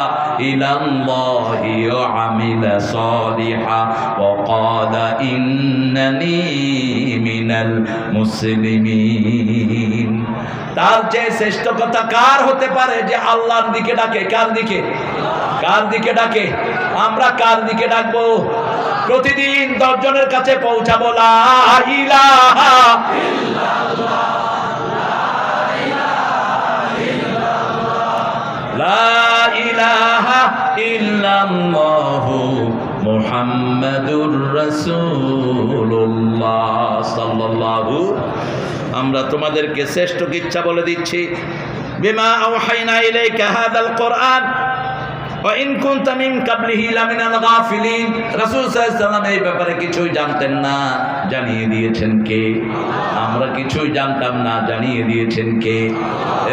Speaker 1: ইলাল্লাহি ওয়া আমিলা সালিহা ওয়া ক্বালা ইন্নানী মিনাল মুসলিমিন। তার চেয়ে শ্রেষ্ঠ কথা কার হতে পারে যে আল্লাহর দিকে ডাকে? কার দিকে? কার দিকে ডাকে? আমরা কার দিকে ডাকবো? প্রতিদিন 10 জনের কাছে পৌঁছাবো, লা ইলাহা ইল্লাল্লাহ, লা ইলাহা ইল্লাল্লাহু মুহাম্মাদুর রাসূলুল্লাহ সাল্লাল্লাহু। আমরা তোমাদেরকে শ্রেষ্ঠ ইচ্ছা বলে দিচ্ছি, বিমা আওহাইনা ইলাইকা হাযাল কুরআন ওয়া ইন কুনতা মিন ক্বাবলিহি লামিনাল গাফিলিন। রাসূল সাল্লাল্লাহু আলাইহি ওয়াসাল্লাম এই ব্যাপারে কিছুই জানতেন না, জানিয়ে দিয়েছেন কে? আমরা কিছুই জানতাম না, জানিয়ে দিয়েছেন কে?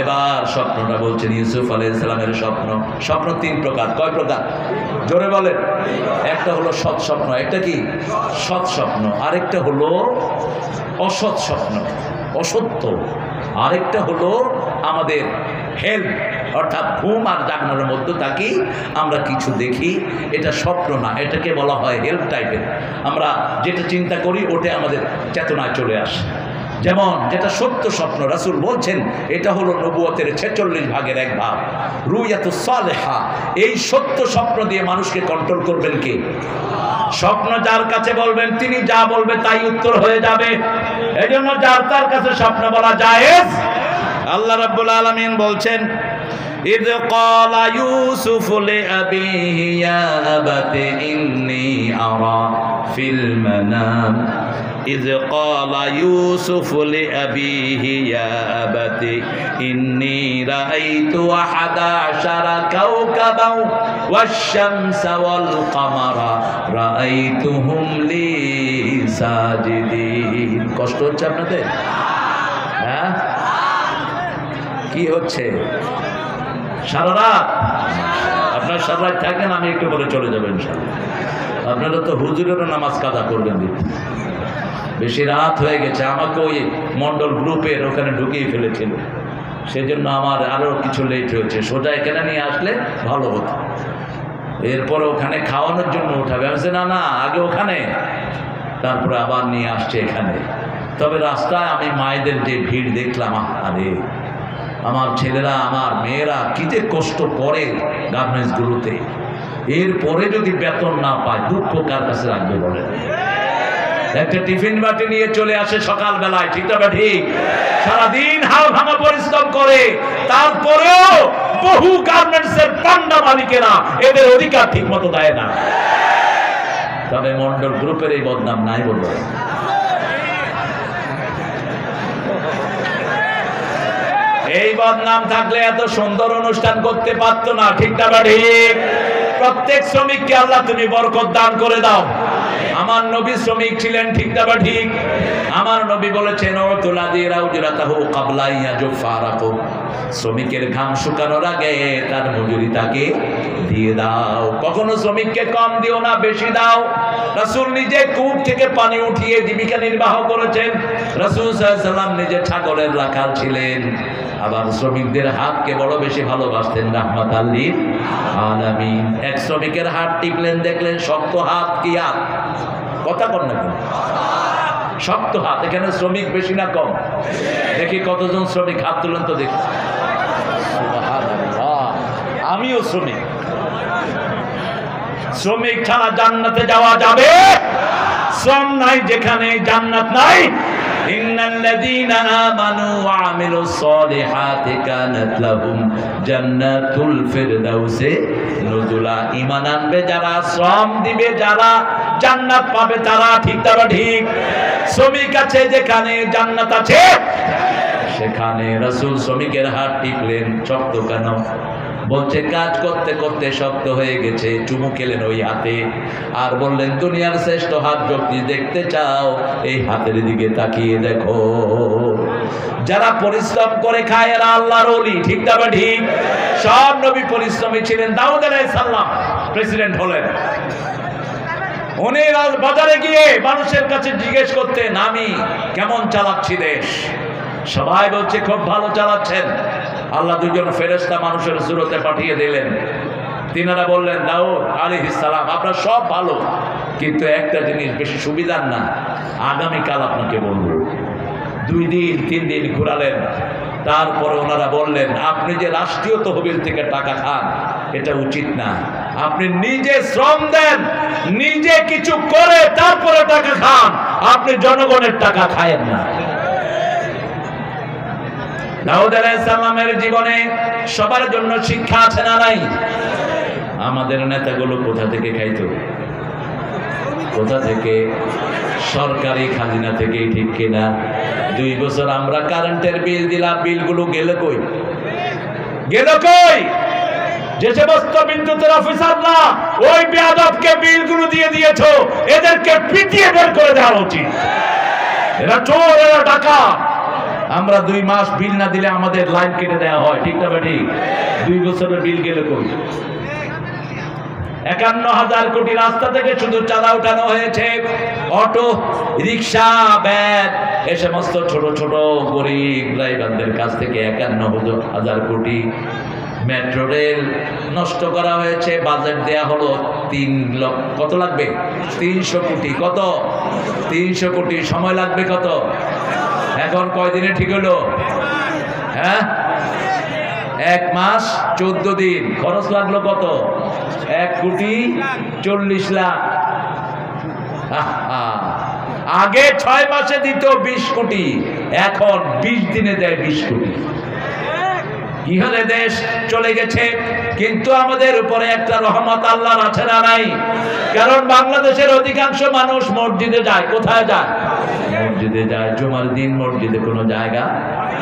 Speaker 1: এবার স্বপ্নটা বলছেন ইউসুফ আলাইহিস সালামের স্বপ্ন। স্বপ্ন 3 প্রকার। কয় প্রকার? জোরে বলেন। একটা হলো সৎ স্বপ্ন, একটা কি? সৎ স্বপ্ন। আরেকটা হলো অসৎ স্বপ্ন, অসত্য। আরেকটা হলো আমাদের হেল্প, অর্থাৎ ঘুম আর জাগনার মধ্যে থাকি আমরা কিছু দেখি, এটা স্বপ্ন না, এটাকে বলা হয় হেল্প টাইপের। আমরা যেটা চিন্তা করি ওটা আমাদের চেতনায় চলে আসে। যেমন যেটা সত্য স্বপ্ন, রাসূল বলছেন এটা হলো নবুয়তের 46 ভাগের 1 ভাগ, রুয়াতুস সালেহা। এই সত্য স্বপ্ন দিয়ে মানুষকে কন্ট্রোল করবেন কে? স্বপ্ন যার কাছে বলবেন তিনি যা বলবে তাই উত্তর হয়ে যাবে। এজন্য যার তার কাছে স্বপ্ন বলা জায়েজ। আল্লাহ রাব্বুল আলামিন বলছেন, ইয ক্বালা ইউসুফ লিআবিহি ইয়া আবাতি ইন্নী আরা ফিল মানাম। إذ قال يوسف لأبيه يا أبت إني رأيت 11 كوكبا والشمس والقمر رأيتهم لي ساجدين। কষ্ট হচ্ছে আপনাদের? হ্যাঁ, কি হচ্ছে? সারা রাত আপনার সারা রাত থাকেন, আমি একটু পরে চলে যাবেন ইনশাআল্লাহ। আপনারা তো হুজুরেরও নামাজ কাজা করবেন, বেশি রাত হয়ে গেছে। আমাকে ওই মন্ডল গ্রুপের ওখানে ঢুকিয়ে ফেলেছিল, সেজন্য আমার আরও কিছু লেট হয়েছে। সোজা এখানে নিয়ে আসলে ভালো হতো। এরপরে ওখানে খাওয়ানোর জন্য উঠাবে, আমি না না আগে ওখানে, তারপরে আবার নিয়ে আসছে এখানে। তবে রাস্তায় আমি মায়েদের যে ভিড় দেখলাম, আরে আমার ছেলেরা আমার মেয়েরা কী যে কষ্ট করে গার্মেন্টসগুলোতে, এরপরে যদি বেতন না পায় দুঃখ কার কাছে রাখবে বলেন? একটা টিফিন বাটি নিয়ে চলে আসে সকাল বেলায়, ঠিক না ঠিক? সারাদিন হাল ভাঙা পরিশ্রম করে, তারপরেও বহু গার্মেন্টসের পান্ডা মালিকেরা এদের অধিকার ঠিক মতো দেয় না। তবে মন্ডল গ্রুপের এই বদনাম নাই বলবো। এই বদনাম থাকলে এত সুন্দর অনুষ্ঠান করতে পারতো না, ঠিক না ঠিক? প্রত্যেক শ্রমিককে আল্লাহ তুমি বরকত দান করে দাও। আমার নবী শ্রমিক ছিলেন, ঠিক না ঠিক? আমার নবী বলেছেন, শ্রমিকের ঘাম শুকানোর আগে তার মজুরি তাকে দিয়ে দাও। কখনো শ্রমিককে কম দিও না, বেশি দাও। রাসূল নিজে কূপ থেকে পানি উঠিয়ে জীবিকা নির্বাহ করেছেন। রাসূল সাল্লাল্লাহু আলাইহি ওয়াসাল্লাম নিজে ছাগলের রাখাল ছিলেন, আবার শ্রমিকদের হাতকে বড় বেশি ভালোবাসতেন, রাহমাতাল লিল আলামিন। এক শ্রমিকের হাত টিপলেন, দেখলেন শক্ত হাত। কি হাত? কথা কর না কেন? শক্ত হাত। এখানে শ্রমিক বেশি না কম? দেখি কতজন শ্রমিক হাত তুলেন তো দেখি। আমিও শ্রমিক। শ্রমিক ছাড়া জান্নাতে যাওয়া যাবে? শ্রম নাই যেখানে জান্নাত নাই। ইন্নাল্লাযীনা আমানু ওয়া আমিলুস সলিহাতি কানাত লাহুম জান্নাতুল ফিরদাউসি নুজুলা। ঈমান আনবে যারা, শ্রম দিবে যারা, জান্নাত পাবে তারা, ঠিক না ঠিক? শ্রমিক আছে যেখানে জান্নাত আছে সেখানে। রাসূল শ্রমিকের হাত টিপলেন, শক্ত কেন? বলছে কাজ করতে করতে শক্ত হয়ে গেছে, চুমু খেলেন ওই হাতে আর বললেন দুনিয়ার শ্রেষ্ঠ হাত যদি দেখতে চাও এই হাতের দিকে তাকিয়ে দেখো। যারা পরিশ্রম করে খায় এরা আল্লাহর ওলি, ঠিক না ঠিক? সব নবী পরিশ্রমী ছিলেন। দাউদ আলাইহিস সালাম প্রেসিডেন্ট হলেন, উনি বাজারে গিয়ে মানুষের কাছে জিজ্ঞেস করতেন আমি কেমন চালাচ্ছি দেশ, সবাই বলছে খুব ভালো চালাচ্ছেন। আল্লাহ দুজন ফেরেশতা মানুষের সুরতে পাঠিয়ে দিলেন, তিনারা বললেন দাউদ আলাইহিস সালাম আপনার সব ভালো, কিন্তু একটা জিনিস বেশি সুবিধার না, আগামীকাল আপনাকে বলবো। 2 দিন 3 দিন ঘুরালেন, তারপরে ওনারা বললেন আপনি যে রাষ্ট্রীয় তহবিল থেকে টাকা খান এটা উচিত না, আপনি নিজে শ্রম দেন, নিজে কিছু করে তারপরে টাকা খান, আপনি জনগণের টাকা খায়েন না। দাউদ আলাইহিস সালামের জীবনে সবার জন্য শিক্ষা আছে না নাই? আমাদের নেতাগুলো কোথা থেকে খাইতো? কোথা থেকে? সরকারি খাজনা থেকে, ঠিক কিনা? 2 বছর আমরা কারেন্টের বিল দিলাম, বিলগুলো গেল কই? গেল কই? যে সমস্ত বিদ্যুতের অফিসাররা ওই বেয়াদবকে বিলগুলো দিয়ে দিয়েছো, এদেরকে পিটিয়ে বের করে দেওয়া উচিত। এরা চোর, এরা ডাকাত। আমরা 2 মাস বিল না দিলে আমাদের লাইন কেটে দেওয়া হয়, ঠিক না ঠিক? 2 বছরের বিল গেল কই? 51,000 কোটি রাস্তা থেকে শুধু চাঁদা উঠানো হয়েছে। অটো রিক্সা ভ্যান এ সমস্ত ছোট ছোট গরিব ড্রাইভারদের কাছ থেকে 51,000 কোটি। মেট্রো রেল নষ্ট করা হয়েছে, বাজেট দেয়া হলো 3 লক্ষ, কত লাগবে? 300 কোটি। কত? 300 কোটি। সময় লাগবে কত? এখন কয়দিনে ঠিক হলো? হ্যাঁ, 1 মাস 14 দিন। খরচ লাগলো কত? 1,40,00,000 লাখ। আগে 6 মাসে দিত 20 কোটি, এখন 20 দিনে দেয় 20 কোটি। কি হলে দেশ চলে গেছে। কিন্তু আমাদের উপরে একটা রহমত আল্লাহর আছে না নাই? কারণ বাংলাদেশের অধিকাংশ মানুষ মসজিদে যায়। কোথায় যায়? মসজিদে যায়। জুমার দিন মসজিদে কোনো জায়গা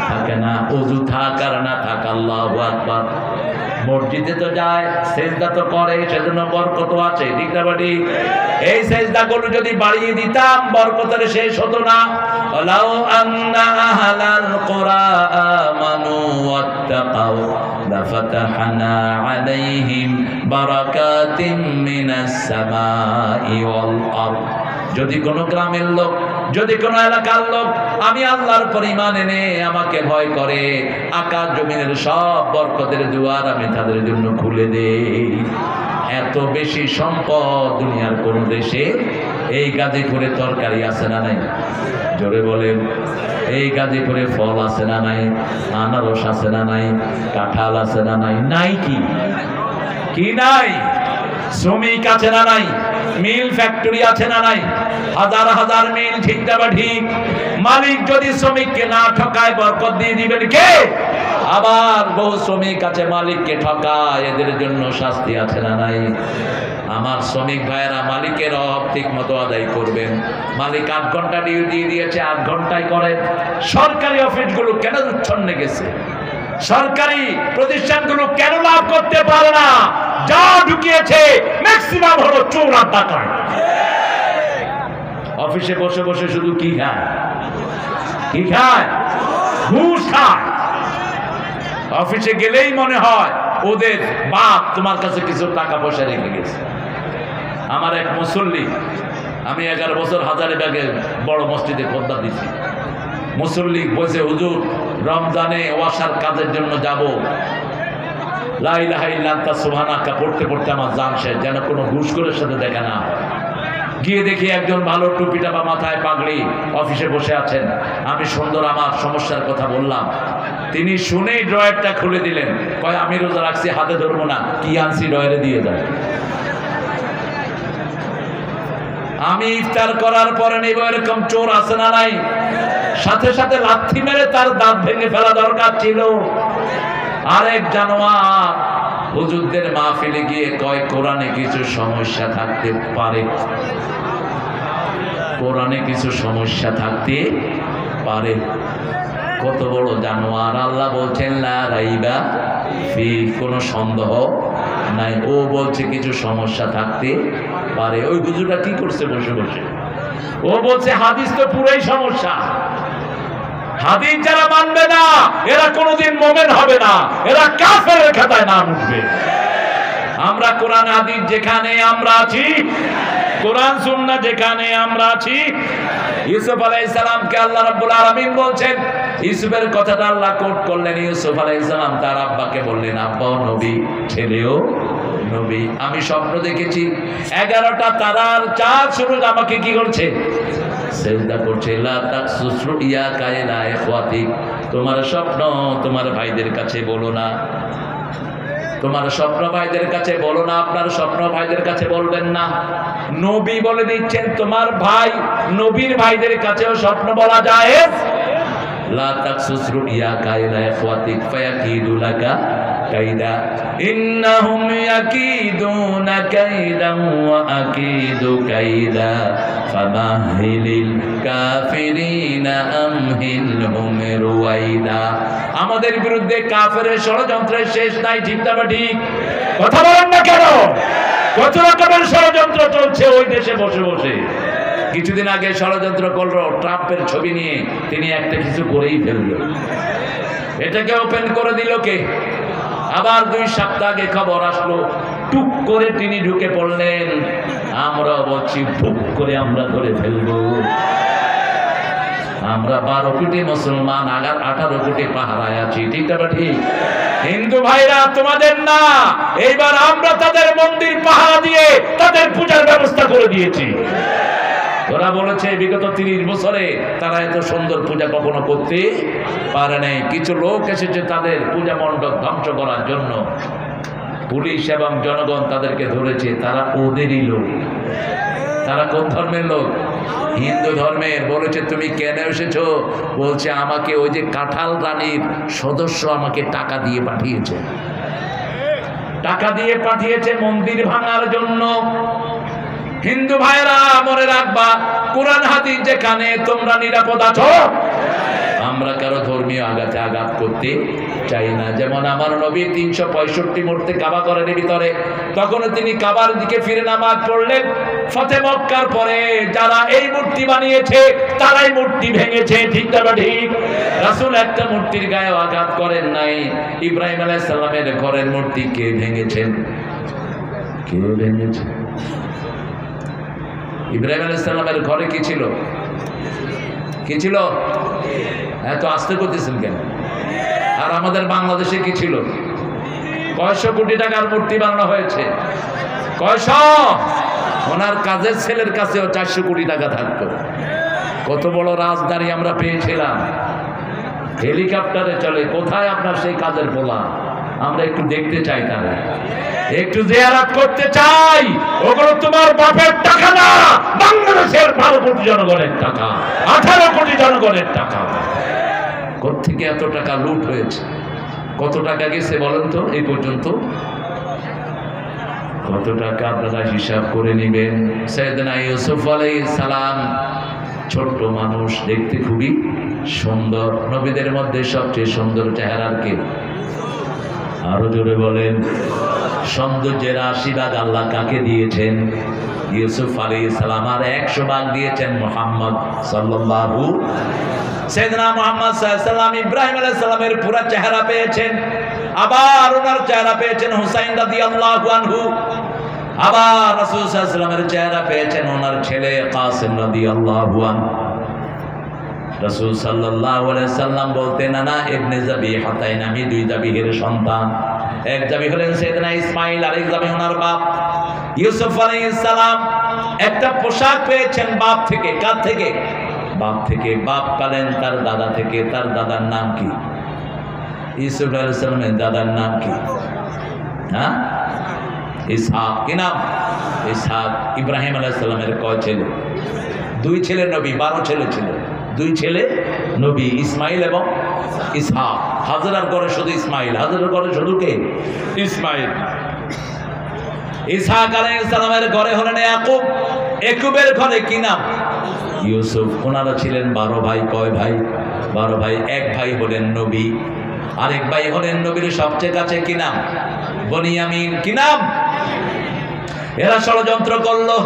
Speaker 1: থাকে না, ওযু থাক আর না থাক, আল্লাহু আকবার। মসজিদে তো যায়, সেজদা তো করে, সেজন্য বরকত আছে, ঠিক না বাড়ি? এই সেজদাগুলো যদি বাড়িয়ে দিতাম বরকতের শেষ হতো না। ওয়ালাউ আন্না আহলাল কুরা আমানু ওয়াত্তাকাউ লাফাতাহনা আলাইহিম বারাকাতিম মিনাস সামাই ওয়াল আরদ। যদি কোনো গ্রামের লোক, যদি কোনো এলাকার লোক আমি আল্লাহর উপর ঈমান এনে আমাকে ভয় করে, আকাশ জমিনের সব বরকতের দুয়ার আমি তাদের জন্য খুলে দেই। এত বেশি সম্পদ দুনিয়ার কোন দেশে। এই গাজীপুরে তরকারি আছে না নাই? জোরে বলেন। এই গাজীপুরে ফল আছে না নাই? আনারস আছে না নাই? কাঁঠাল আছে না নাই? নাই কি? কি নাই? শ্রমিক আছে না নাই? মিল ফ্যাক্টরি আছে না নাই? হাজার হাজার মিল, ঠিক না ঠিক? মালিক যদি শ্রমিককে না ঠকায় বরকত দিয়ে দিবেন কে? আবার বহু শ্রমিক আছে মালিককে ঠকায়, এদের জন্য শাস্তি আছে না নাই? আমার শ্রমিক ভাইয়েরা মালিকের হক ঠিক মতো আদায় করবেন। মালিক 8 ঘন্টা ডিউটি দিয়েছে, 8 ঘন্টায় করেন। সরকারি অফিসগুলো কেন উচ্ছন্নে গেছে? সরকারি প্রতিষ্ঠানগুলো কেন লাভ করতে পারে না? যা ঢুকিয়েছে ম্যাক্সিমাম হলো চোর আর ডাকাত। অফিসে বসে বসে শুধু কি খায়? কি খায়? ঘুষ খায়। অফিসে গেলেই মনে হয় ওদের বাপ তোমার কাছে কিছু টাকা পয়সা রেখে গেছে। আমার এক মুসল্লি, আমি 11 বছর হাজারীবাগে বড় মসজিদে খোদবা দিছি। মুসল্লি বলছে হুজুর রমজানে ওয়াসার কাজের জন্য যাব, লা ইলাহা ইল্লা আনতা সুবহানাকা পড়তে পড়তে আমার জান শেষ, যেন কোনো ঘুষখোরের সাথে দেখা না হয়। গিয়ে দেখি একজন ভালো টুপিটা বা মাথায় পাগড়ি অফিসে বসে আছেন। আমি সুন্দর আমার সমস্যার কথা বললাম, তিনি শুনেই ড্রয়ারটা খুলে দিলেন। কয় আমি রোজা রাখছি, হাতে ধরবো না, কি আনছি ড্রয়ারে দিয়ে যায়। আমি ইফতার করার পরে নেব, এরকম চোর আছে না নাই? সাথে সাথে লাথি মেরে তার দাঁত ভেঙে ফেলা দরকার ছিল। আরেক জানোয়ার হুজুরদের মাহফিলে গিয়ে কয় কোরআনে কিছু সমস্যা থাকতে পারে, কোরআনে কিছু সমস্যা থাকতে পারে। কত বড় জানোয়ার। আল্লাহ বলছেন লা রাইবা ফি, কোনো সন্দেহ নাই। ও বলছে কিছু সমস্যা থাকতে পারে। ওই হুজুরটা কি করছে বসে বসে? ও বলছে হাদিস তো পুরাই সমস্যা। হাদিস যারা মানবে না এরা কোনোদিন মোমেন হবে না, এরা কাফেরের খাতায় নাম উঠবে। আমরা কোরআন হাদিস যেখানে আমরা আছি, কোরআন সুন্নাহ যেখানে আমরা আছি, ইউসুফ আলাইহিস সালামকে আল্লাহ রাব্বুল আলামিন বলছেন, ইউসুফের কথাটা আল্লাহ কোট করলেন। ইউসুফ আলাইহিস সালাম তার আব্বাকে বললেন, আব্বাও নবী, ছেলেও নবী। আমি স্বপ্ন দেখেছি 11টা তারার চাঁদ সূরজ আমাকে কি করছে? সেজদা করছে। লা তাকসুস রুইয়াকা ইলা ইখওয়াতিক, তোমার স্বপ্ন তোমার ভাইদের কাছে বলো না, তোমার স্বপ্ন ভাইদের কাছে বলো না, আপনার স্বপ্ন ভাইদের কাছে বলবেন না। নবী বলে দিচ্ছেন তোমার ভাই নবীর ভাইদের কাছেও স্বপ্ন বলা যায়। লা তাকসুস রুইয়াকা ইলা ইখওয়াতিক ফায়াকিদু লাকা কাইদা ইন্নাহুম ইয়াকিদুনা কাইদান ওয়া আকিদু কাইদা ফামাহিলিল কাফিরিনা আমহিলহুম রুয়াইদা। আমাদের বিরুদ্ধে কাফেরের ষড়যন্ত্রের শেষ নাই, ঠিক না ঠিক? কথা বলেন না কেন? কত রকমের ষড়যন্ত্র চলছে ওই দেশে বসে বসে। কিছুদিন আগে ষড়যন্ত্র করলো ট্রাম্পের ছবি নিয়ে, তিনি একটা কিছু করেই ফেললো, এটাকে ওপেন করে দিল কে? আবার 2 সপ্তাহ আগে খবর আসলো, টুক করে তিনি ঢুকে পড়লেন। আমরা বলছি টুক করে আমরা করে ফেলবো। আমরা 12 কোটি মুসলমান, আগার 18 কোটি পাহারায় আছি, ঠিক না ঠিক? হিন্দু ভাইরা তোমাদের না, এইবার আমরা তাদের মন্দির পাহারা দিয়ে তাদের পূজার ব্যবস্থা করে দিয়েছি। ওরা বলেছে বিগত 30 বছরে তারা এত সুন্দর পূজা কখনো করতে পারে নাই। কিছু লোক এসেছে তাদের পূজা মণ্ডপ ধ্বংস করার জন্য, পুলিশ এবং জনগণ তাদেরকে ধরেছে। তারা ওদেরই লোক। তারা কোন ধর্মের লোক? হিন্দু ধর্মের। বলেছে তুমি কেন এসেছো? বলছে আমাকে ওই যে কাঁঠাল রানীর সদস্য আমাকে টাকা দিয়ে পাঠিয়েছে, টাকা দিয়ে পাঠিয়েছে মন্দির ভাঙার জন্য। হিন্দু ভাইরা মনে রাখবা, কোরআন হাদিস যেখানে তোমরা নিরাপদ আছো, আমরা কারো ধর্মীয় আঘাতে আঘাত করতে চাই না। যেমন আমার নবী 365 মূর্তি কাবা করেন ভিতরে, তখন তিনি কাবার দিকে ফিরে নামাজ পড়লেন। ফতে মক্কার পরে যারা এই মূর্তি বানিয়েছে তারাই মূর্তি ভেঙেছে, ঠিক না ঠিক? রাসূল একটা মূর্তির গায়ে আঘাত করেন নাই। ইব্রাহিম আলাইহিস সালামের ঘরের মূর্তি কে ভেঙেছেন? কে ভেঙেছে? ইব্রাহিম আলাইহিস সালামের ঘরে কি ছিল? কি ছিল? এত আস্তে করতেছেন কেন? আর আমাদের বাংলাদেশে কি ছিল? 100 কোটি টাকার মূর্তি বানানো হয়েছে। 100? ওনার কাজের ছেলের কাছেও 400 কোটি টাকা থাকতো। কত বড় রাজধানী আমরা পেয়েছিলাম, হেলিকপ্টারে চলে। কোথায় আপনার সেই কাজের পোলা? আমরা একটু দেখতে চাই, তারা একটু জিয়ারত করতে চাই। ওগুলো তোমার বাপের টাকা না, বাংলাদেশের 12 কোটি জনগণের টাকা, 18 কোটি জনগণের টাকা। কোত্থেকে এত টাকা লুট হয়েছে? কত টাকা গেছে বলেন তো এই পর্যন্ত? কত টাকা আপনারা হিসাব করে নেবেন। সাইয়েদনা ইউসুফ আলাইহিস সালাম ছোট্ট মানুষ, দেখতে খুবই সুন্দর। নবীদের মধ্যে সবচেয়ে সুন্দর চেহারার কে? আরো জোরে বলেন। সৌন্দর্যের আশীর্বাদ আল্লাহ কাকে দিয়েছেন? ইউসুফ আলাইহিস সালাম। আর 100 ভাগ দিয়েছেন মুহাম্মদ সাল্লাল্লাহু। সাইয়েদনা মুহাম্মদ সাল্লাল্লাহু আলাইহি সাল্লাম ইব্রাহিম আলাইহিস সালামের পুরো চেহারা পেয়েছেন। আবার ওনার চেহারা পেয়েছেন হুসাইন রাদিয়াল্লাহু আনহু। আবার রাসূল সাল্লাল্লাহু আলাইহি সাল্লামের চেহারা পেয়েছেন ওনার ছেলে কাসিম রাদিয়াল্লাহু আনহু। রাসূল সাল্লাল্লাহু আলাইহি সাল্লাম বলতেন, না ইবনে যাবিহাতাইন, আমি 2 যাবিহের সন্তান। এক যাবি হলেন সাইয়েদনা ইসমাঈল, আরেক যাবি ওনার বাপ ইউসুফ আলাইহিস সালাম। একটা পোশাক পেয়েছেন বাপ থেকে। কার থেকে? বাপ থেকে। বাপ পেলেন তার দাদা থেকে। তার দাদার নাম কি? ইউসুফ আলাইহিস সালামের দাদার নাম কি? হ্যাঁ, ইসহাক। কি নাম? ইসহাক। ইব্রাহিম আলাইহিস সালামের কয় ছেলে? 2 ছেলে নবী, 12 ছেলে ছিল। 2 ছেলে নবী, ইসমাইল এবং ইসহাক। হাজরার ঘরে শুধু ইসমাইল, হাজরার ঘরে শুধু কে? ইসমাইল। ইসহাক আলাইহিস সালামের ঘরে হলেন ইয়াকুব। ইয়াকুবের ঘরে কি নাম? ইউসুফ, ওনারা ছিলেন 12 ভাই। কয় ভাই? 12 ভাই। এক ভাই হলেন নবী, আরেক ভাই হলেন নবীর সবচেয়ে কাছে, কি নাম? বনিয়ামিন। কি নাম? এরা ষড়যন্ত্র করলো,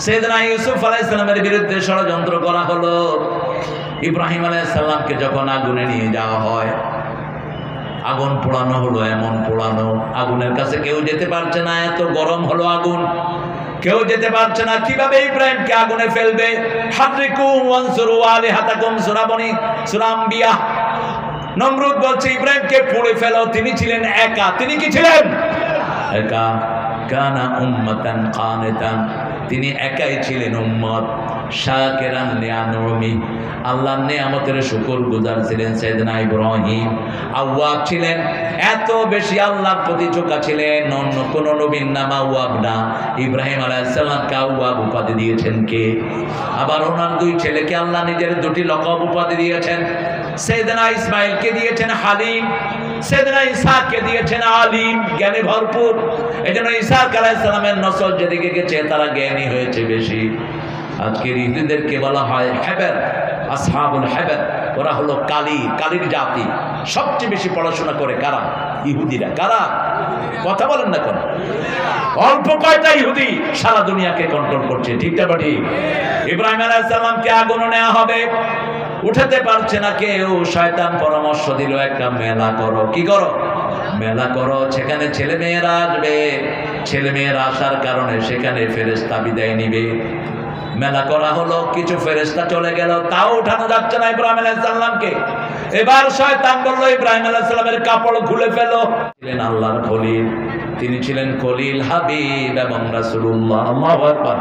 Speaker 1: সাইয়েদনা ইউসুফ আলাইহিস সালামের বিরুদ্ধে ষড়যন্ত্র করা হলো। ইব্রাহিম আলাইহিস সালামকে যখন আগুনে নিয়ে যাওয়া হয়, আগুন পোড়ানো হলো, এমন পোড়ানো, আগুনের কাছে কেউ যেতে পারছে না, এত গরম হলো আগুন, কেউ যেতে পারছে না। কিভাবে ইব্রাহিমকে আগুনে ফেলবে? হাদরিকু ওয়ানসুরু আলিহাতাকুম, সূরা বনী, সূরা আম্বিয়া। নমরুদ বলছে ইব্রাহিমকে পুড়ে ফেলো। তিনি ছিলেন একা। তিনি কি ছিলেন? একা। কানা উম্মাতান কানিতান, তিনি একাই ছিলেন উম্মত। শাকিরান লিআনউমি, আল্লাহর নিয়ামতের শুকরগুজার ছিলেন সাইয়েদনা ইব্রাহিম। আওয়াব ছিলেন, এত বেশি আল্লাহর প্রতি ঝোঁকা ছিলেন, অন্য কোন নবীর নাম আওয়াব না। ইব্রাহিম আলাইহিস সালামকে আওয়াব উপাধি দিয়েছেন কে? আবার ওনার 2 ছেলেকে আল্লাহ নিজের 2টি লকব উপাধি দিয়েছেন। সাইয়েদনা ইসমাঈলকে দিয়েছেন হালিম, সাইয়েদনা ইসহাককে দিয়েছেন আলিম, জ্ঞানে ভরপুর। এজন্য ইসহাক আলাইহিস সালামের নসল যেদিকে গেছে তারা জ্ঞানী হয়েছে বেশি। আজকের ইহুদিদেরকে বলা হয় হেবের, আসহাবুল হেবের। ওরা হলো কালির জাতি। সবচেয়ে বেশি পড়াশোনা করে কারা? ইহুদিরা। কারা? কথা বলেন না কেন? অল্প কয়টা ইহুদি সারা দুনিয়াকে কন্ট্রোল করছে, ঠিক না? ঠিক। ইব্রাহিম আলাইহিস সালামকে আগুনে নেওয়া হবে, উঠাতে পারছে না কেউ। শয়তান পরামর্শ দিল, একটা মেলা করো। কি করো? মেলা করো, সেখানে ছেলে মেয়েরা আসবে। ছেলে মেয়েরা আসার কারণে সেখানে ফেরেশতা বিদায় নিবে। মেলা করা হলো, কিছু ফেরেশতা চলে গেল, তাও উঠানো যাচ্ছে না ইব্রাহিম আলাইহিস সালামকে। এবার শয়তান বলল ইব্রাহিম আলাইহিস সালামের কাপড় খুলে ফেলো। ছিলেন আল্লাহর খলিল, তিনি ছিলেন খলিল, হাবিব এবং রাসূলুল্লাহ। আল্লাহু আকবার।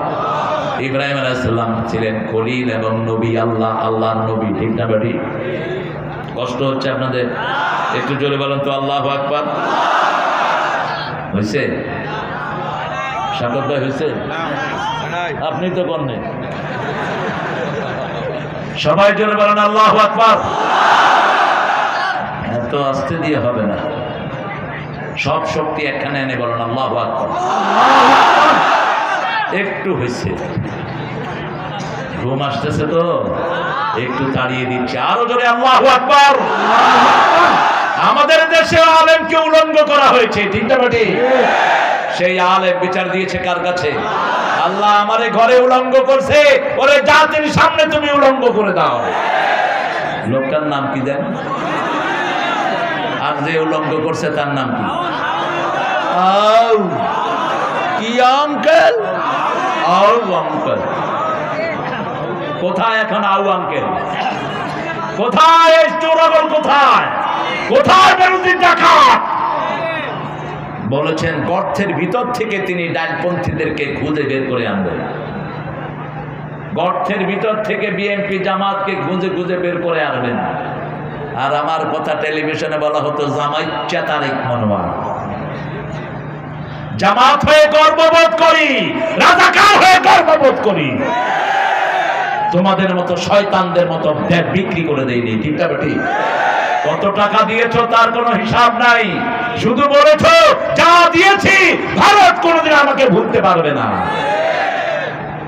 Speaker 1: ইব্রাহিম আলাইহিস সালাম ছিলেন খলিল এবং নবী, আল্লাহর নবী, ঠিক না? ঠিক। কষ্ট হচ্ছে আপনাদের? একটু জোরে বলেন তো আল্লাহু আকবার। হয়েছে? সাগর ভাই হয়েছে? আপনি তো করেন। সবাই জোরে বলেন আল্লাহু আকবার। এত আস্তে দিয়ে হবে না, সব শক্তি একখানে এনে বলেন আল্লাহু আকবার। একটু হয়েছে, ঘুম আসতেছে তো একটু তাড়িয়ে দিচ্ছে। আরো জোরে আল্লাহু আকবার। আমাদের দেশে আলেমকে উলঙ্গ করা হয়েছে, ঠিক না? ঠিক। সেই আলেম বিচার দিয়েছে কার কাছে? আল্লাহ আমারে ঘরে উলঙ্গ করছে, ওরে জাতির সামনে তুমি উলঙ্গ করে দাও। লোকটার নাম কি জানেন? আর যে উলঙ্গ করছে তার নাম কি? কি আঙ্কেল? আঙ্কেল কোথায় এখন? আঙ্কেল কোথায়? চোরাগল কোথায়? কোথায় বেরুতি ডাকাত? বলেছেন গর্তের ভিতর থেকে তিনি ডানপন্থীদেরকে খুঁজে বের করে আনবেন। গর্তের ভিতর থেকে বিএনপি জামাতকে খুঁজে খুঁজে বের করে আনবেন। আর আমার কথা টেলিভিশনে বলা হতো জামাইচ্ছা তারেক মনোয়ার। জামাত হয়ে গর্ববোধ করি, রাজাকার হয়ে গর্ববোধ করি। তোমাদের মতো শয়তানদের মতো বিক্রি করে দেয়নি, ঠিক না? ঠিক। কত টাকা দিয়েছো তার কোনো হিসাব নাই, শুধু বলেছো যা দিয়েছি ভারত কোনোদিন আমাকে ভুলতে পারবে না।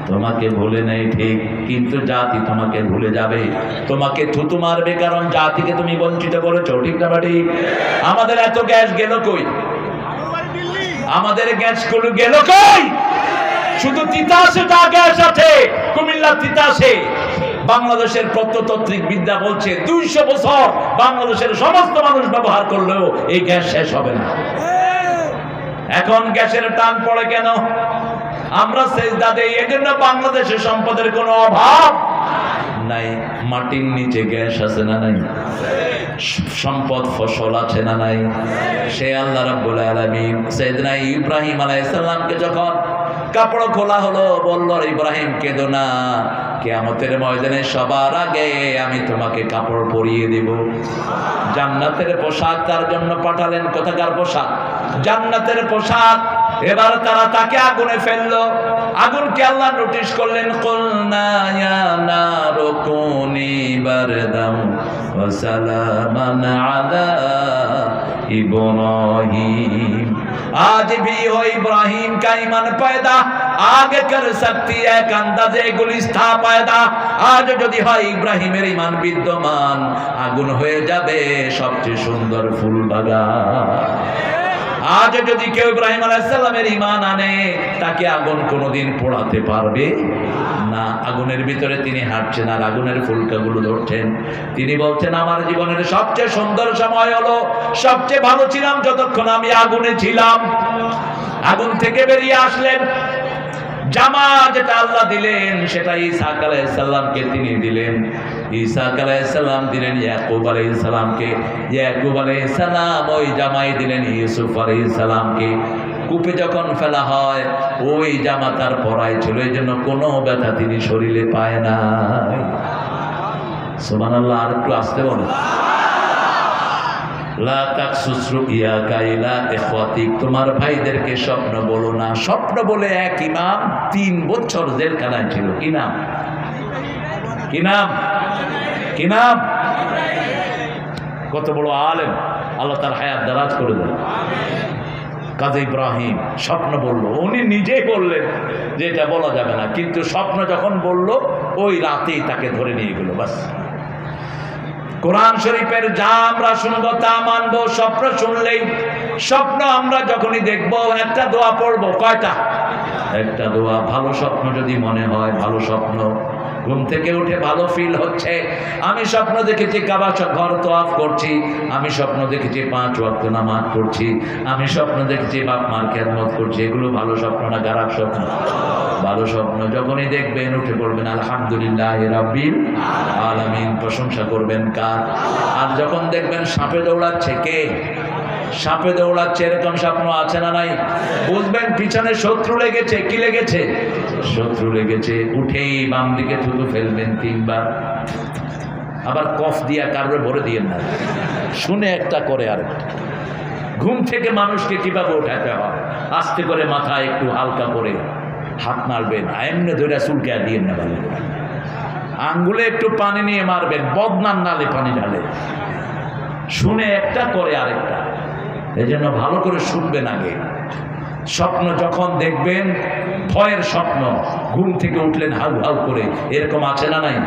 Speaker 1: তোমাকে ভুলে নেই ঠিক, কিন্তু জাতি তোমাকে ভুলে যাবে, তোমাকে থুতু মারবে, কারণ জাতিকে তুমি বঞ্চিত করেছো, ঠিক না? ঠিক। আমাদের এত গ্যাস গেল কই? আমাদের গ্যাসগুলো গেল কই? শুধু তিতাসে যা গ্যাস আছে, কুমিল্লা তিতাসে বাংলাদেশের প্রত্নতাত্ত্বিক বিদ্যা বলছে 200 বছর বাংলাদেশের সমস্ত মানুষ ব্যবহার করলেও এই গ্যাস শেষ হবে না। এখন গ্যাসের টান পড়ে কেন? আমরা সেজদা দেই, এজন্য বাংলাদেশের সম্পদের কোনো অভাব নাই। মাটির নিচে গ্যাস আছে না নাই? সম্পদ ফসল আছে না নাই? সে আল্লাহ রাব্বুল আলামিন সাইয়েদনা ইব্রাহিম আলাইহিস সালামকে যখন কাপড় খোলা হলো, বলল ইব্রাহিম কেঁদো না, কিয়ামতের ময়দানে সবার আগে আমি তোমাকে কাপড় পরিয়ে দেব। জান্নাতের পোশাক তার জন্য পাঠালেন। কোথাকার পোশাক? জান্নাতের পোশাক। এবার তারা তাকে আগুনে ফেললো। আগুনকে আল্লাহ নোটিশ করলেন, কুলনা ইয়া নারু কুনি বারদাম ওয়া সালামান আলা ইব্রাহিম। आज भी हो इब्राहिम का ईमान पैदा आगे कर सकती है एक अंदाजे गुलिस्ता पैदा आज যদি হয় ইব্রাহিমের ঈমান বিদ্যমান আগুন হয়ে যাবে সবচেয়ে সুন্দর ফুল বাগান আজ যদি কেউ ইব্রাহিম আলাইহিস সালামের ঈমান আনে তাকে আগুন কোনোদিন পোড়াতে পারবে না আগুনের ভিতরে তিনি হাঁটছেন আর আগুনের ফুলকাগুলো ধরছেন তিনি বলছেন আমার জীবনের সবচেয়ে সুন্দর সময় হলো সবচেয়ে ভালো ছিলাম যতক্ষণ আমি আগুনে ছিলাম আগুন থেকে বেরিয়ে আসলেন জামা যেটা আল্লাহ দিলেন সেটা ইসহাক আলাইহিস সালামকে তিনি দিলেন ইসহাক আলাইহিস সালাম দিলেন ইয়াকুব আলাইহিস সালামকে ইয়াকুব আলাইহিস সালাম ওই জামাই দিলেন ইউসুফ আলাইহিস সালামকে কূপে যখন ফেলা হয় ওই জামা তার পরায় ছিল এই জন্য কোনো ব্যথা তিনি শরীরে পায় না সুবহানাল্লাহ আর একটু আসতে বলেন লা তাকসুস রুইয়াকা ইলা ইখওয়াতিক তোমার ভাইদেরকে স্বপ্ন বলো না স্বপ্ন বলে এক ইমাম 3 বছর জেলখানায় ছিল কি নাম কি নাম কি নাম কত বড় আলেম আল্লাহ তার হায়াত দারাজ করে দেন কাজী ইব্রাহিম স্বপ্ন বললো উনি নিজেই বললেন যে এটা বলা যাবে না কিন্তু স্বপ্ন যখন বললো ওই রাতেই তাকে ধরে নিয়ে গেল বাস কোরআন শরীফের যা আমরা শুনবো তা মানবো স্বপ্ন শুনলেই স্বপ্ন আমরা যখনই দেখবো একটা দোয়া পড়বো কয়টা একটা দোয়া ভালো স্বপ্ন যদি মনে হয় ভালো স্বপ্ন ঘুম থেকে উঠে ভালো ফিল হচ্ছে আমি স্বপ্ন দেখেছি কাবা ঘর তওয়াফ করছি আমি স্বপ্ন দেখেছি 5 ওয়াক্ত নামাজ পড়ছি আমি স্বপ্ন দেখেছি বাপ মার খেদমত করছি এগুলো ভালো স্বপ্ন না খারাপ স্বপ্ন ভালো স্বপ্ন যখনই দেখবেন উঠে পড়বেন আলহামদুলিল্লাহি রাব্বিল আলামিন প্রশংসা করবেন কার আর যখন দেখবেন সাপে দৌড়াচ্ছে কে সাপে দৌড়াচ্ছে এরকম স্বপ্ন আছে না নাই বুঝবেন পিছনে শত্রু লেগেছে কি লেগেছে শত্রু লেগেছে উঠেই বাম দিকে থুতু ফেলবেন 3 বার আবার কফ দিয়া কারবে ভরে দিয়েন না শুনে একটা করে আরেকটা ঘুম থেকে মানুষকে কিভাবে উঠাতে হয় আস্তে করে মাথা একটু হালকা করে হাত নাড়বেন এমনি ধরে চুলকে দিয়েন না ভালো করে আঙ্গুলে একটু পানি নিয়ে মারবেন বদনার নালে পানি ঢালে শুনে একটা করে আরেকটা এই জন্য ভালো করে শুনবেন আগে স্বপ্ন যখন দেখবেন ভয়ের স্বপ্ন ঘুম থেকে উঠলেন হাউ হাউ করে এরকম আছে না নাই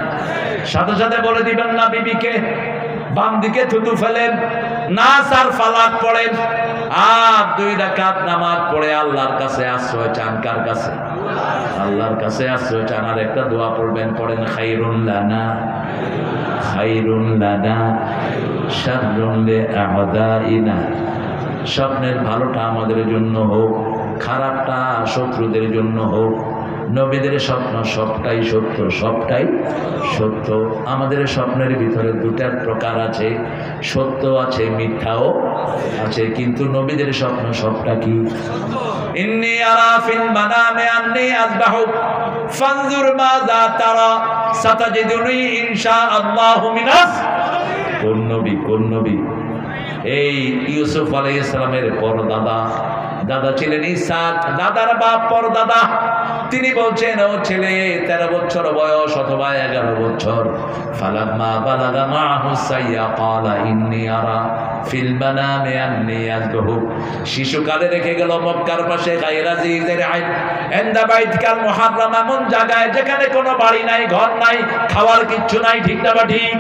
Speaker 1: সাথে সাথে বলে দিবেন না বিবিকে বাম দিকে থুতু ফেলেন না সার ফালাক পড়েন আর 2 রাকাত নামাজ পড়ে আল্লাহর কাছে আশ্রয় চান কার কাছে আল্লাহর কাছে আশ্রয় চান আর একটা দোয়া পড়বেন পড়েন খাইরুন লানা শাররুন লিআদাইনা স্বপ্নের ভালোটা আমাদের জন্য হোক খারাপটা শত্রুদের জন্য হোক নবীদের স্বপ্ন সবটাই সত্য সবটাই সত্য আমাদের স্বপ্নের ভিতরে 2টা প্রকার আছে সত্য আছে মিথ্যাও আছে কিন্তু নবীদের স্বপ্ন সবটা কি ইন্নী আরা ফিল মানামে আন্নী আযবাহুক ফানজুর মাযা তারা সাতাজিদুনি ইনশাআল্লাহু মিনাস কোন নবী এই ইউসুফ আলাইহিস সালামের পরদাদা দাদা ছিলেন ইসহাক দাদার বাপ পরদাদা তিনি বলছেন ও ছেলে 13 বছর বয়স অথবা 11 বছর ফালাম্মা বালাগা মাহু সাইয়া ক্বালা ইন্নী আরা ফিল মানামে আন্নী আযবাহুক শিশুকালে রেখে গেল মক্কার পাশে গায়রা জিদের আইন ইনদা বাইতিকাল মুহাররম এমন জায়গায় যেখানে কোনো বাড়ি নাই ঘর নাই খাওয়ার কিচ্ছু নাই ঠিক না ঠিক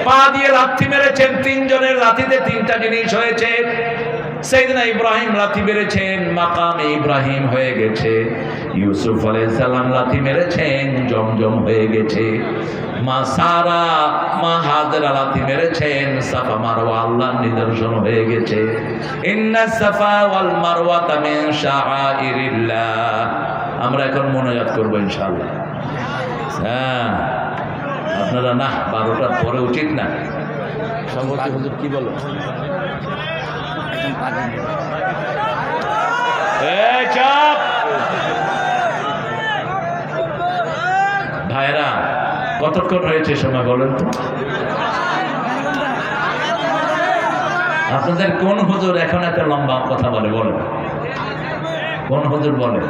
Speaker 1: পা দিয়ে লাথি মেরেছেন 3 জনের লাথিতে 3টা জিনিস হয়েছে সাইয়েদনা ইব্রাহিম লাথি মেরেছেন মাকামে ইব্রাহিম হয়ে গেছে ইউসুফ আলাইহিস সালাম লাথি মেরেছেন জমজম হয়ে গেছে মা সারা মা হাজরা লাথি মেরেছেন সাফা মারওয়া আল্লাহর নিদর্শন হয়ে গেছে ইন্নাস সাফা ওয়াল মারওয়াতা মিন শাআইরিল্লাহ আমরা এখন মোনাজাত করব ইনশাআল্লাহ হ্যাঁ আপনারা না 12টার পরে উচিত না সভাপতি হুজুর কি বলো ভাইরা কতক্ষণ হয়েছে সময় বলেন তো আপনাদের কোন হুজুর এখন এত লম্বা কথা বলে বলেন কোন হুজুর বলে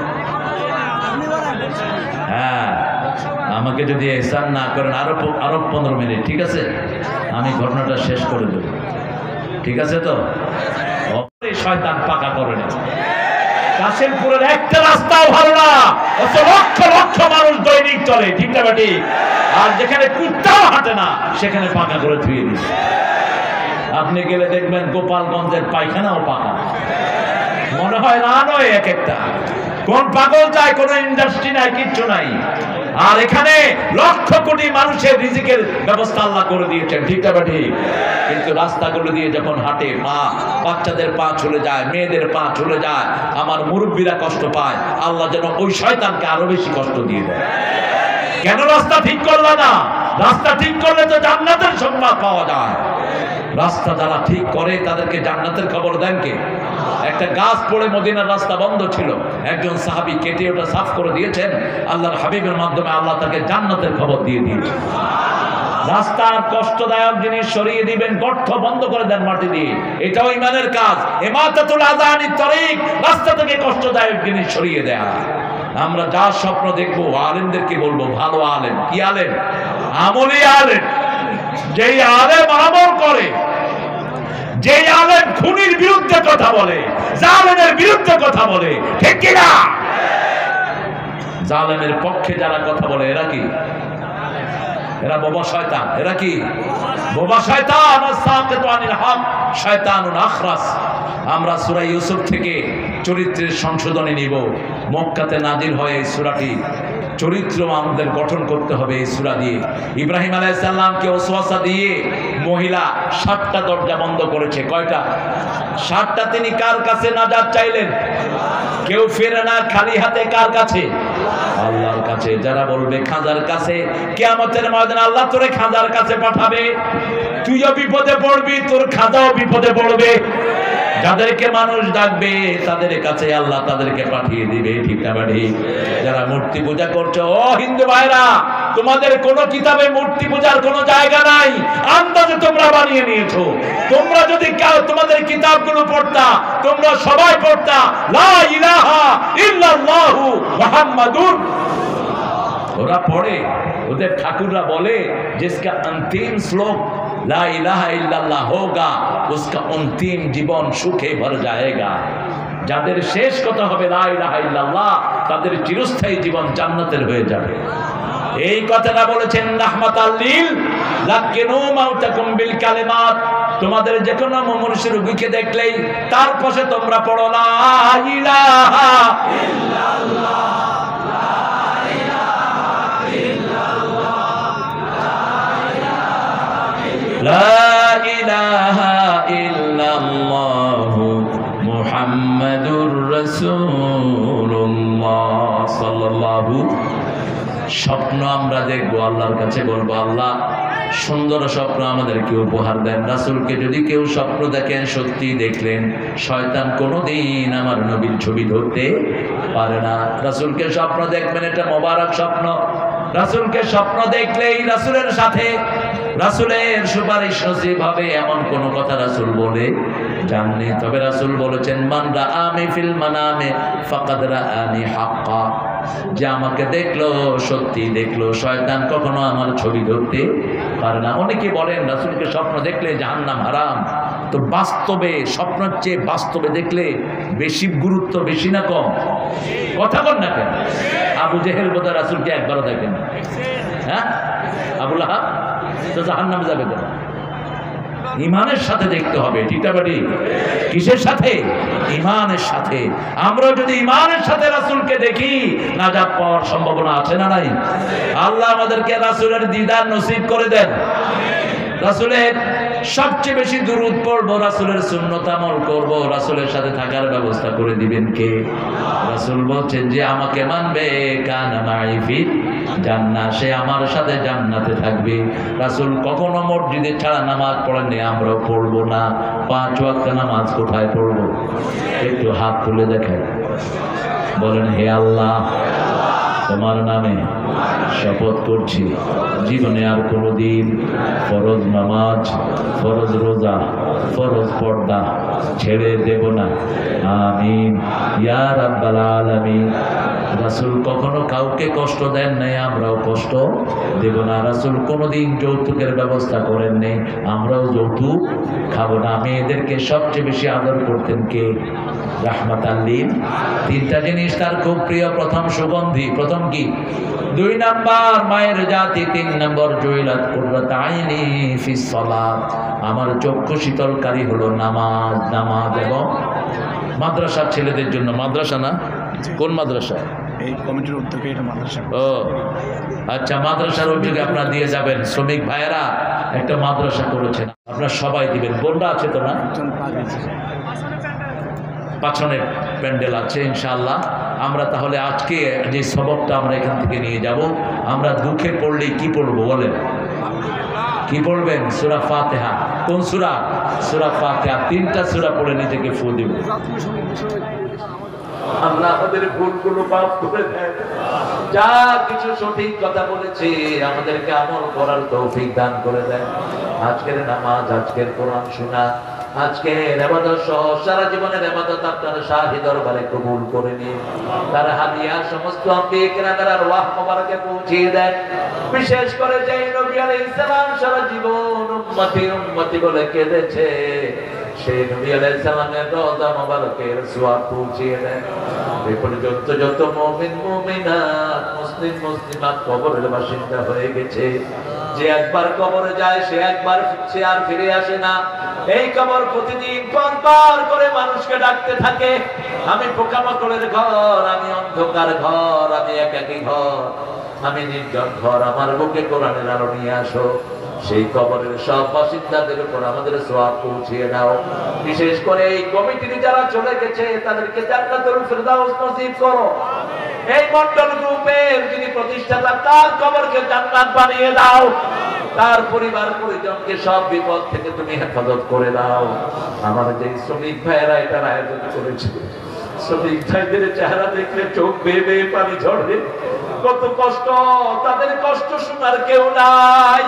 Speaker 1: হ্যাঁ আমাকে যদি এহসান না করেন আরো 15 মিনিট ঠিক আছে আমি ঘটনাটা শেষ করে দেব ঠিক আছে তো শয়তান পাকা করে নেয়। কাশিমপুরের একটা রাস্তাও ভালো না, লক্ষ লক্ষ মানুষ দৈনিক চলে, ঠিক না বেটি? আর যেখানে কুত্তাও হাঁটে না সেখানে পাকা করে ধুয়ে দিচ্ছে। আপনি গেলে দেখবেন গোপালগঞ্জের পায়খানাও পাকা, মনে হয় না নয় এক একটা। কোন পাগল যায়? কোন ইন্ডাস্ট্রি নাই, কিচ্ছু নাই। আর এখানে লক্ষ কোটি মানুষের রিজিকের ব্যবস্থা আল্লাহ করে দিয়েছেন, ঠিক না বেটি? কিন্তু রাস্তাগুলো দিয়ে যখন হাঁটে, বাচ্চাদের পা চলে যায়, মেয়েদের পা চলে যায়, আমার মুরব্বীরা কষ্ট পায়, আল্লাহ যেন ওই শয়তানকে আরো বেশি কষ্ট দিয়ে দেয়। কেন রাস্তা ঠিক করলো না? রাস্তা ঠিক করলে তো জান্নাতের সংবাদ পাওয়া যায়। রাস্তা যারা ঠিক করে তাদেরকে জান্নাতের খবর দেন কে? একটা গাছ পড়ে মদিনার রাস্তা বন্ধ ছিল, একজন সাহাবী কেটে ওটা সাফ করে দিয়েছেন, আল্লাহর হাবিবের মাধ্যমে আল্লাহ তাকে জান্নাতের খবর দিয়ে দিয়েছেন। রাস্তার কষ্টদায়ক জিনিস সরিয়ে দিবেন, গর্ত বন্ধ করে দেন মাটি দিয়ে, এটাও ইমানের কাজ। ইমাতাতুল আযানি তরিক, রাস্তা থেকে কষ্টদায়ক জিনিস সরিয়ে দেয়া। আমরা যা স্বপ্ন দেখবো, আলেমদেরকে বলবো ভালো আলেম। কি আলেম? আমলি আলেম। যেই আলেম আমল করে, যেই আলেম খুনির বিরুদ্ধে কথা বলে, জালেমের বিরুদ্ধে কথা বলে, ঠিক কিনা? জালেমের পক্ষে যারা কথা বলে এরা কি? এরা বোবা শয়তান। এরা কি? বোবা শয়তান। সাকিতু আনিল হক, শয়তানুন আখরাস। আমরা সূরা ইউসুফ থেকে চরিত্রের সংশোধনী নিব। মক্কাতে নাজিল হয় এই সূরাটি। চরিত্র আমাদের গঠন করতে হবে এই সূরা দিয়ে। ইব্রাহিম আলাইহিস সালামকে ওয়াসওয়াসা দিয়ে মহিলা 7টা দরজা বন্ধ করেছে। কয়টা? 7টা। তিনি কার কাছে নাজাত চাইলেন? কেউ ফেরে না খালি হাতে। কার কাছে? আল্লাহর কাছে। যারা বলবে খাজার কাছে, কিয়ামতের ময়দানে আল্লাহ তোরে খাজার কাছে পাঠাবে, তুইও বিপদে পড়বি, তোর খাজাও বিপদে পড়বে। যাদেরকে মানুষ ডাকবে তাদের কাছে আল্লাহ তাদেরকে পাঠিয়ে দিবে, ঠিক না বাড়ি? যারা মূর্তি পূজা করছো, ও হিন্দু ভাইরা, তোমাদের কোন কিতাবে মূর্তি পূজার কোন জায়গা নাই, আন্দাজে তোমরা বানিয়ে নিয়েছো। তোমরা যদি তোমাদের কিতাবগুলো পড়তা, তোমরা সবাই পড়তা লা ইলাহা ইল্লাল্লাহু মুহাম্মাদুর। ওরা পড়ে, ওদের ঠাকুররা বলে जिसका अंतिम श्लोक ला इलाहा इल्लल्लाह होगा उसका अंतिम जीवन सुखे भर जाएगा। যাদের শেষ কথা হবে লা ইলাহা ইল্লাল্লাহ, তাদের চিরস্থায়ী জীবন জান্নাতের হয়ে যাবে। এই কথাটা বলেছেন রাহমাতাল লিল লাকিনু মাউতাকুম বিল কালিমাত। তোমাদের যে কোনো মুমূর্ষু রোগীকে দেখলেই তার পাশে তোমরা পড়ো লা ইলাহা ইল্লাল্লাহ। লা ইলাহা ইল্লাল্লাহু মুহাম্মাদুর রাসূলুল্লাহ সাল্লাল্লাহু। স্বপ্ন আমরা দেখবো, আল্লাহর কাছে বলবো আল্লাহ সুন্দর স্বপ্ন আমাদেরকে উপহার দেন। রাসূলকে যদি কেউ স্বপ্ন দেখেন, সত্যি দেখলেন, শয়তান কোনোদিন আমার নবীর ছবি ধরতে পারে না। রাসূলকে স্বপ্ন দেখবেন, এটা মোবারক স্বপ্ন। রাসূলকে স্বপ্ন দেখলেই রাসূলের সাথে রাসূলের সুপারিশ নসিব হবে, এমন কোন কথা রাসূল বলে জাননি। তবে রাসূল বলেছেন মান রাআনি ফিল মানামে ফাকাদ রাআনি হাক্কা। যে আমাকে দেখলো সত্যি দেখলো, শয়তান কখনো আমার ছবি ধরতে পারে না। অনেকে বলেন রাসূলকে স্বপ্ন দেখলে জাহান্নাম হারাম। তো বাস্তবে স্বপ্নের চেয়ে বাস্তবে দেখলে বেশি গুরুত্ব, বেশি না কম? কথা বল না কেন? আবু জেহেল বোধহয় রাসূলকে একবারও দেখেন, হ্যাঁ? আবু লাহাব তো জাহান্নামে যাবে কেন? ইমানের সাথে দেখতে হবে, ঠিক না বাড়ি? কিসের সাথে? ইমানের সাথে। আমরা যদি ইমানের সাথে রাসূলকে দেখি, নাজাত পাওয়ার সম্ভাবনা আছে না নাই? আল্লাহ আমাদেরকে রাসূলের দিদার নসিব করে দেন। রাসূলের সবচেয়ে বেশি দুরূদ পড়বো, রাসূলের সুন্নাত আমল করব, রাসূলের সাথে থাকার ব্যবস্থা করে দিবেন কে? রাসূল বলছেন যে আমাকে মানবে কানা মাই ফিল জান্নাহ, সে আমার সাথে জান্নাতে থাকবে। রাসূল কখনো মসজিদে ছাড়া নামাজ পড়েননি, আমরাও পড়বো না। 5 ওয়াক্ত নামাজ কোথায় পড়বো? একটু হাত তুলে দেখাই, বলেন হে আল্লাহ তোমার নামে শপথ করছি, জীবনে আর কোনোদিন ফরজ নামাজ, ফরজ রোজা, ফরজ পর্দা ছেড়ে দেব না। আমিন ইয়া রাব্বাল আলামিন। রাসূল কখনো কাউকে কষ্ট দেন নাই, আমরাও কষ্ট দেব না। রাসূল কোনোদিন যৌতুকের ব্যবস্থা করেন নাই, আমরাও যৌতুক খাবো না। মেয়েদেরকে সবচেয়ে বেশি আদর করতেন কে? রাহমাতাল লিল। তিনটা জিনিস তার খুব প্রিয়। প্রথম সুগন্ধি, প্রথম কি? 2 নাম্বার মায়ের জাতি, 3 নম্বর জুইলাত কুররাত আইনি ফিস সালাত, আমার চক্ষু শীতলকারী হলো নামাজ। নামাজ এবং মাদ্রাসার ছেলেদের জন্য। মাদ্রাসা না? কোন মাদ্রাসা?
Speaker 2: এই কমিটির উদ্যোগে এটা মাদ্রাসা।
Speaker 1: ও আচ্ছা, মাদ্রাসার উদ্যোগে আপনারা দিয়ে যাবেন। শ্রমিক ভাইয়েরা একটা মাদ্রাসা করেছেন, আপনারা সবাই দিবেন। বোনরা আছে তো না? পাছনের প্যান্ডেল আছে ইনশাআল্লাহ। আমরা তাহলে আজকে যে সবকটা আমরা এখান থেকে নিয়ে যাব, আমরা দুঃখে পড়লেই কি পড়বো বলেন? কি পড়বেন? সূরা ফাতিহা। কোন সূরা? সূরা ফাতিহা। 3টা সূরা পড়ে নিজেকে ফু দিব। আল্লাহ আমাদের ভুলগুলো মাফ করে দেন। যা কিছু সঠিক কথা বলেছি আমাদেরকে আমল করার তৌফিক দান করে দেন। আজকের নামাজ, আজকের কোরআন শোনা, আজকে ইবাদত সহ সারা জীবনের ইবাদত আপনার শাহী দরবারে কবুল করে নিন। তার হাদিয়া সমস্ত আম্বিয়া কিরামের আরওয়াহ মুবারকে পৌঁছিয়ে দেন। বিশেষ করে যে নবী আলাইহিস সালাম সারা জীবন উম্মতি উম্মতি বলে কেঁদেছে, সেই নবী আলাইহিস সালামের রওজা মুবারকের সওয়াব পৌঁছিয়ে দেন। এই পর্যন্ত যত মুমিন মুমিনাত, মুসলিম মুসলিমাত কবরের বাসিন্দা হয়ে গেছে, যে একবার কবরে যায় সে একবার সে আর ফিরে আসে না। এই কবর প্রতিদিন 5 বার করে মানুষকে ডাকতে থাকে, আমি পোকামাকড়ের ঘর, আমি অন্ধকার ঘর, আমি একাকী ঘর, আমি নির্জন ঘর, আমার বুকে কোরআনের আলো নিয়ে আসো। সেই কবরের সব বাসিন্দাদের উপর আমাদের সওয়াব পৌঁছিয়ে দাও। বিশেষ করে এই কমিটির যারা চলে গেছে তাদেরকে জান্নাতুল ফেরদাউস নসিব করো। এই মন্ডল গ্রুপের যিনি প্রতিষ্ঠাতা, তার কবরকে জান্নাত বানিয়ে দাও। তার পরিবার পরিজনকে সব বিপদ থেকে তুমি হেফাজত করে দাও। আমার যে শ্রমিক ভাইয়েরা এটার আয়োজন করেছে, শ্রমিক ভাইদের চেহারা দেখলে চোখ বেয়ে বেয়ে পানি ঝরে। কত কষ্ট, তাদের কষ্ট শোনার কেউ নাই,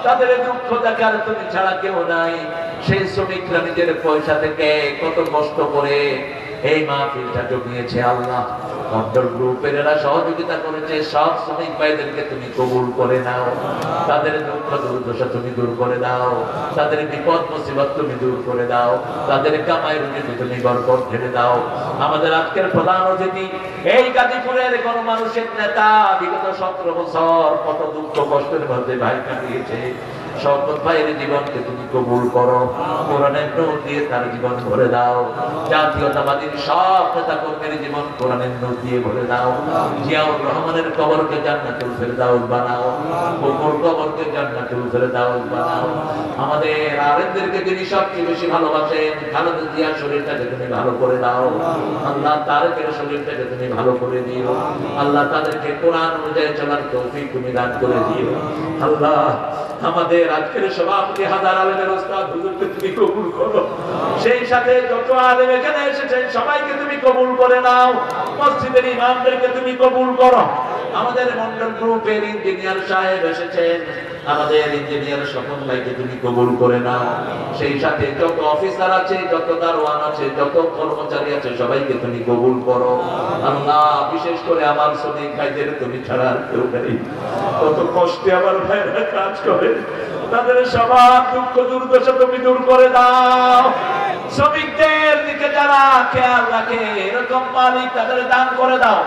Speaker 1: তাদের দুঃখ দেখার তুমি ছাড়া কেউ নাই। সেই শ্রমিকরা নিজের পয়সা থেকে কত কষ্ট করে এই মাহফিলটা জমিয়েছে। আল্লাহ মন্ডল গ্রুপের এরা সহযোগিতা করেছে, সব শ্রমিক ভাইদেরকে তুমি কবুল করে নাও। তাদের দুঃখ দুর্দশা তুমি দূর করে দাও, তাদের বিপদ মুসিবত তুমি দূর করে দাও, তাদের কামাই রুজিতে তুমি বরকত ঢেলে দাও। আমাদের আজকের প্রধান অতিথি এই গাজীপুরের গণমানুষের নেতা, বিগত 17 বছর কত দুঃখ কষ্টের মধ্যে ভাই কাটিয়েছে। শওকত ভাইয়ের জীবনকে তুমি কবুল করো, কোরআনের নূর দিয়ে তার জীবন ভরে দাও। জাতীয়তাবাদীর সব নেতা কর্মীর জীবন কোরআনের নূর দিয়ে ভরে দাও। জিয়াউর রহমানের কবরকে জান্নাতুল ফেরদাউস বানাও, বকুর কবরকে জান্নাতুল ফেরদাউস বানাও। আমাদের আলেমদেরকে যিনি সবচেয়ে বেশি ভালোবাসেন, খালেদা জিয়ার শরীরটাকে তুমি ভালো করে দাও। আল্লাহ তারেকের শরীরটাকে তুমি ভালো করে দিও। আল্লাহ তাদেরকে কোরআন অনুযায়ী চলার তৌফিক তুমি দান করে দিও। আল্লাহ আমাদের আজকের সভাপতি হাজার আলেমের ওস্তাদ হুজুরকে তুমি কবুল করো। সেই সাথে যত আলেম এখানে এসেছেন সবাইকে তুমি কবুল করে নাও। মসজিদের ইমামদেরকে তুমি কবুল করো। আমাদের মন্ডল গ্রুপের ইঞ্জিনিয়ার সাহেব এসেছেন, আমাদের ইঞ্জিনিয়ার স্বপন ভাইকে তুমি কবুল করে নাও। সেই সাথে যত অফিসার আছে, যত দারোয়ান আছে, যত কর্মচারী আছে সবাইকে তুমি কবুল করো। আল্লাহ বিশেষ করে আমার শ্রমিক ভাইদের তুমি ছাড়া আর কেউ নেই। কত কষ্টে আমার ভাইরা কাজ করে, তাদের সবার দুঃখ দুর্দশা তুমি দূর করে দাও। শ্রমিকদের দিকে যারা খেয়াল রাখে এরকম মালিক তাদের দান করে দাও।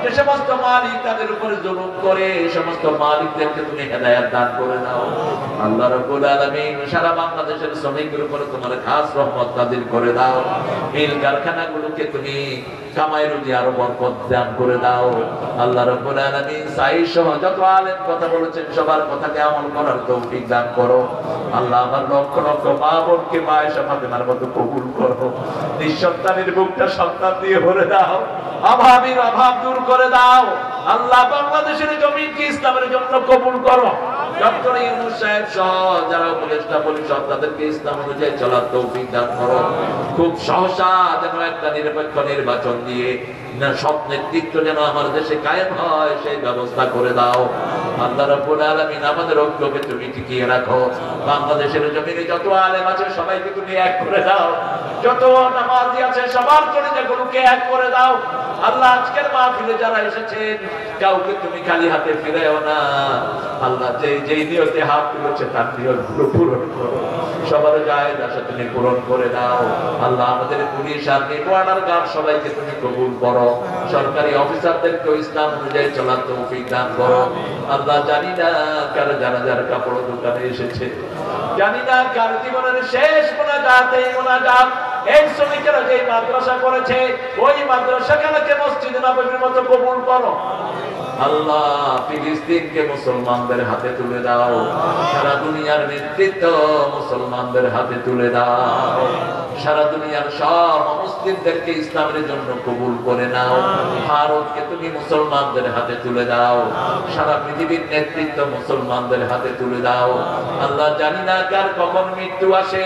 Speaker 1: যে সমস্ত মালিক তাদের উপরে জুলুম করে সমস্ত মালিকদেরকে তুমি হেদায়েত দান করে দাও। আল্লাহ রাব্বুল আলামিন সারা বাংলাদেশের শ্রমিকদের উপরে তোমার খাস রহমত নাযিল করে দাও। মিল কারখানাগুলোকে তুমি কামাই রুজি আরো বরকত দান করে দাও। আল্লাহ রাব্বুল আলামিন সাই সহ যত আলেম কথা বলেছেন সবার কথাকে আমল করার তৌফিক দান করো। আল্লাহ আমার লক্ষ লক্ষ মা বোনকে মায়েশা ফাতেমার মতো কবুল করো। নিঃসন্তানের বুকটা সন্তান দিয়ে ভরে দাও। অভাবীর অভাব দূর করে দাও। আল্লাহ বাংলাদেশের জমিনকে ইসলামের জন্য কবুল করো। ডক্টর ইউনূস সাহেব সহ যারা উপদেষ্টা পরিষদ তাদেরকে ইসলাম অনুযায়ী চলার তৌফিক দান করো। খুব সহসা যেন একটা নিরপেক্ষ নির্বাচন দিয়ে সব নেতৃত্ব যেন আমার দেশে কায়েম হয় সেই ব্যবস্থা করে দাও। আল্লাহ রাব্বুল আলামিন আমাদের ঐক্যকে তুমি টিকিয়ে রাখো। বাংলাদেশের জমিনে যত আলেম আছে সবাইকে তুমি এক করে দাও, যত নামাজি আছে সবার কলিজাগুলোকে এক করে দাও। আল্লাহ আজকের মাহফিলে যারা এসেছেন কাউকে তুমি খালি হাতে ফিরাও না। আল্লাহ যেই নিয়তে হাত তুলেছে তার নিয়তগুলো পূরণ করো, সবার জায়েজ আশা তুমি পূরণ করে দাও। আল্লাহ আমাদের পুলিশ আর্মি বর্ডার গার্ড সবাইকে তুমি কবুল করো, সরকারি অফিসারদেরকে ইসলাম অনুযায়ী চলার তৌফিক দান করো। আল্লাহ জানি না কার জানাজার কাপড় দোকানে এসেছে, জানি না কার জীবনের শেষ মোনাজাত এই মোনাজাত এই শ্রমিকেরা যে মাদ্রাসা করেছে ওই মাদ্রাসাখানাকে মসজিদে নববীর মতো কবুল করো। আল্লাহ ফিলিস্তিনকে মুসলমানদের হাতে তুলে দাও, সারা দুনিয়ার নেতৃত্ব মুসলমানদের হাতে তুলে দাও, সারা দুনিয়ার সব মুসলিমদেরকে ইসলামের জন্য কবুল করে নাও। ভারতকে তুমি মুসলমানদের হাতে তুলে দাও, সারা পৃথিবীর নেতৃত্ব মুসলমানদের হাতে তুলে দাও। আল্লাহ জানি না কার কখন মৃত্যু আসে,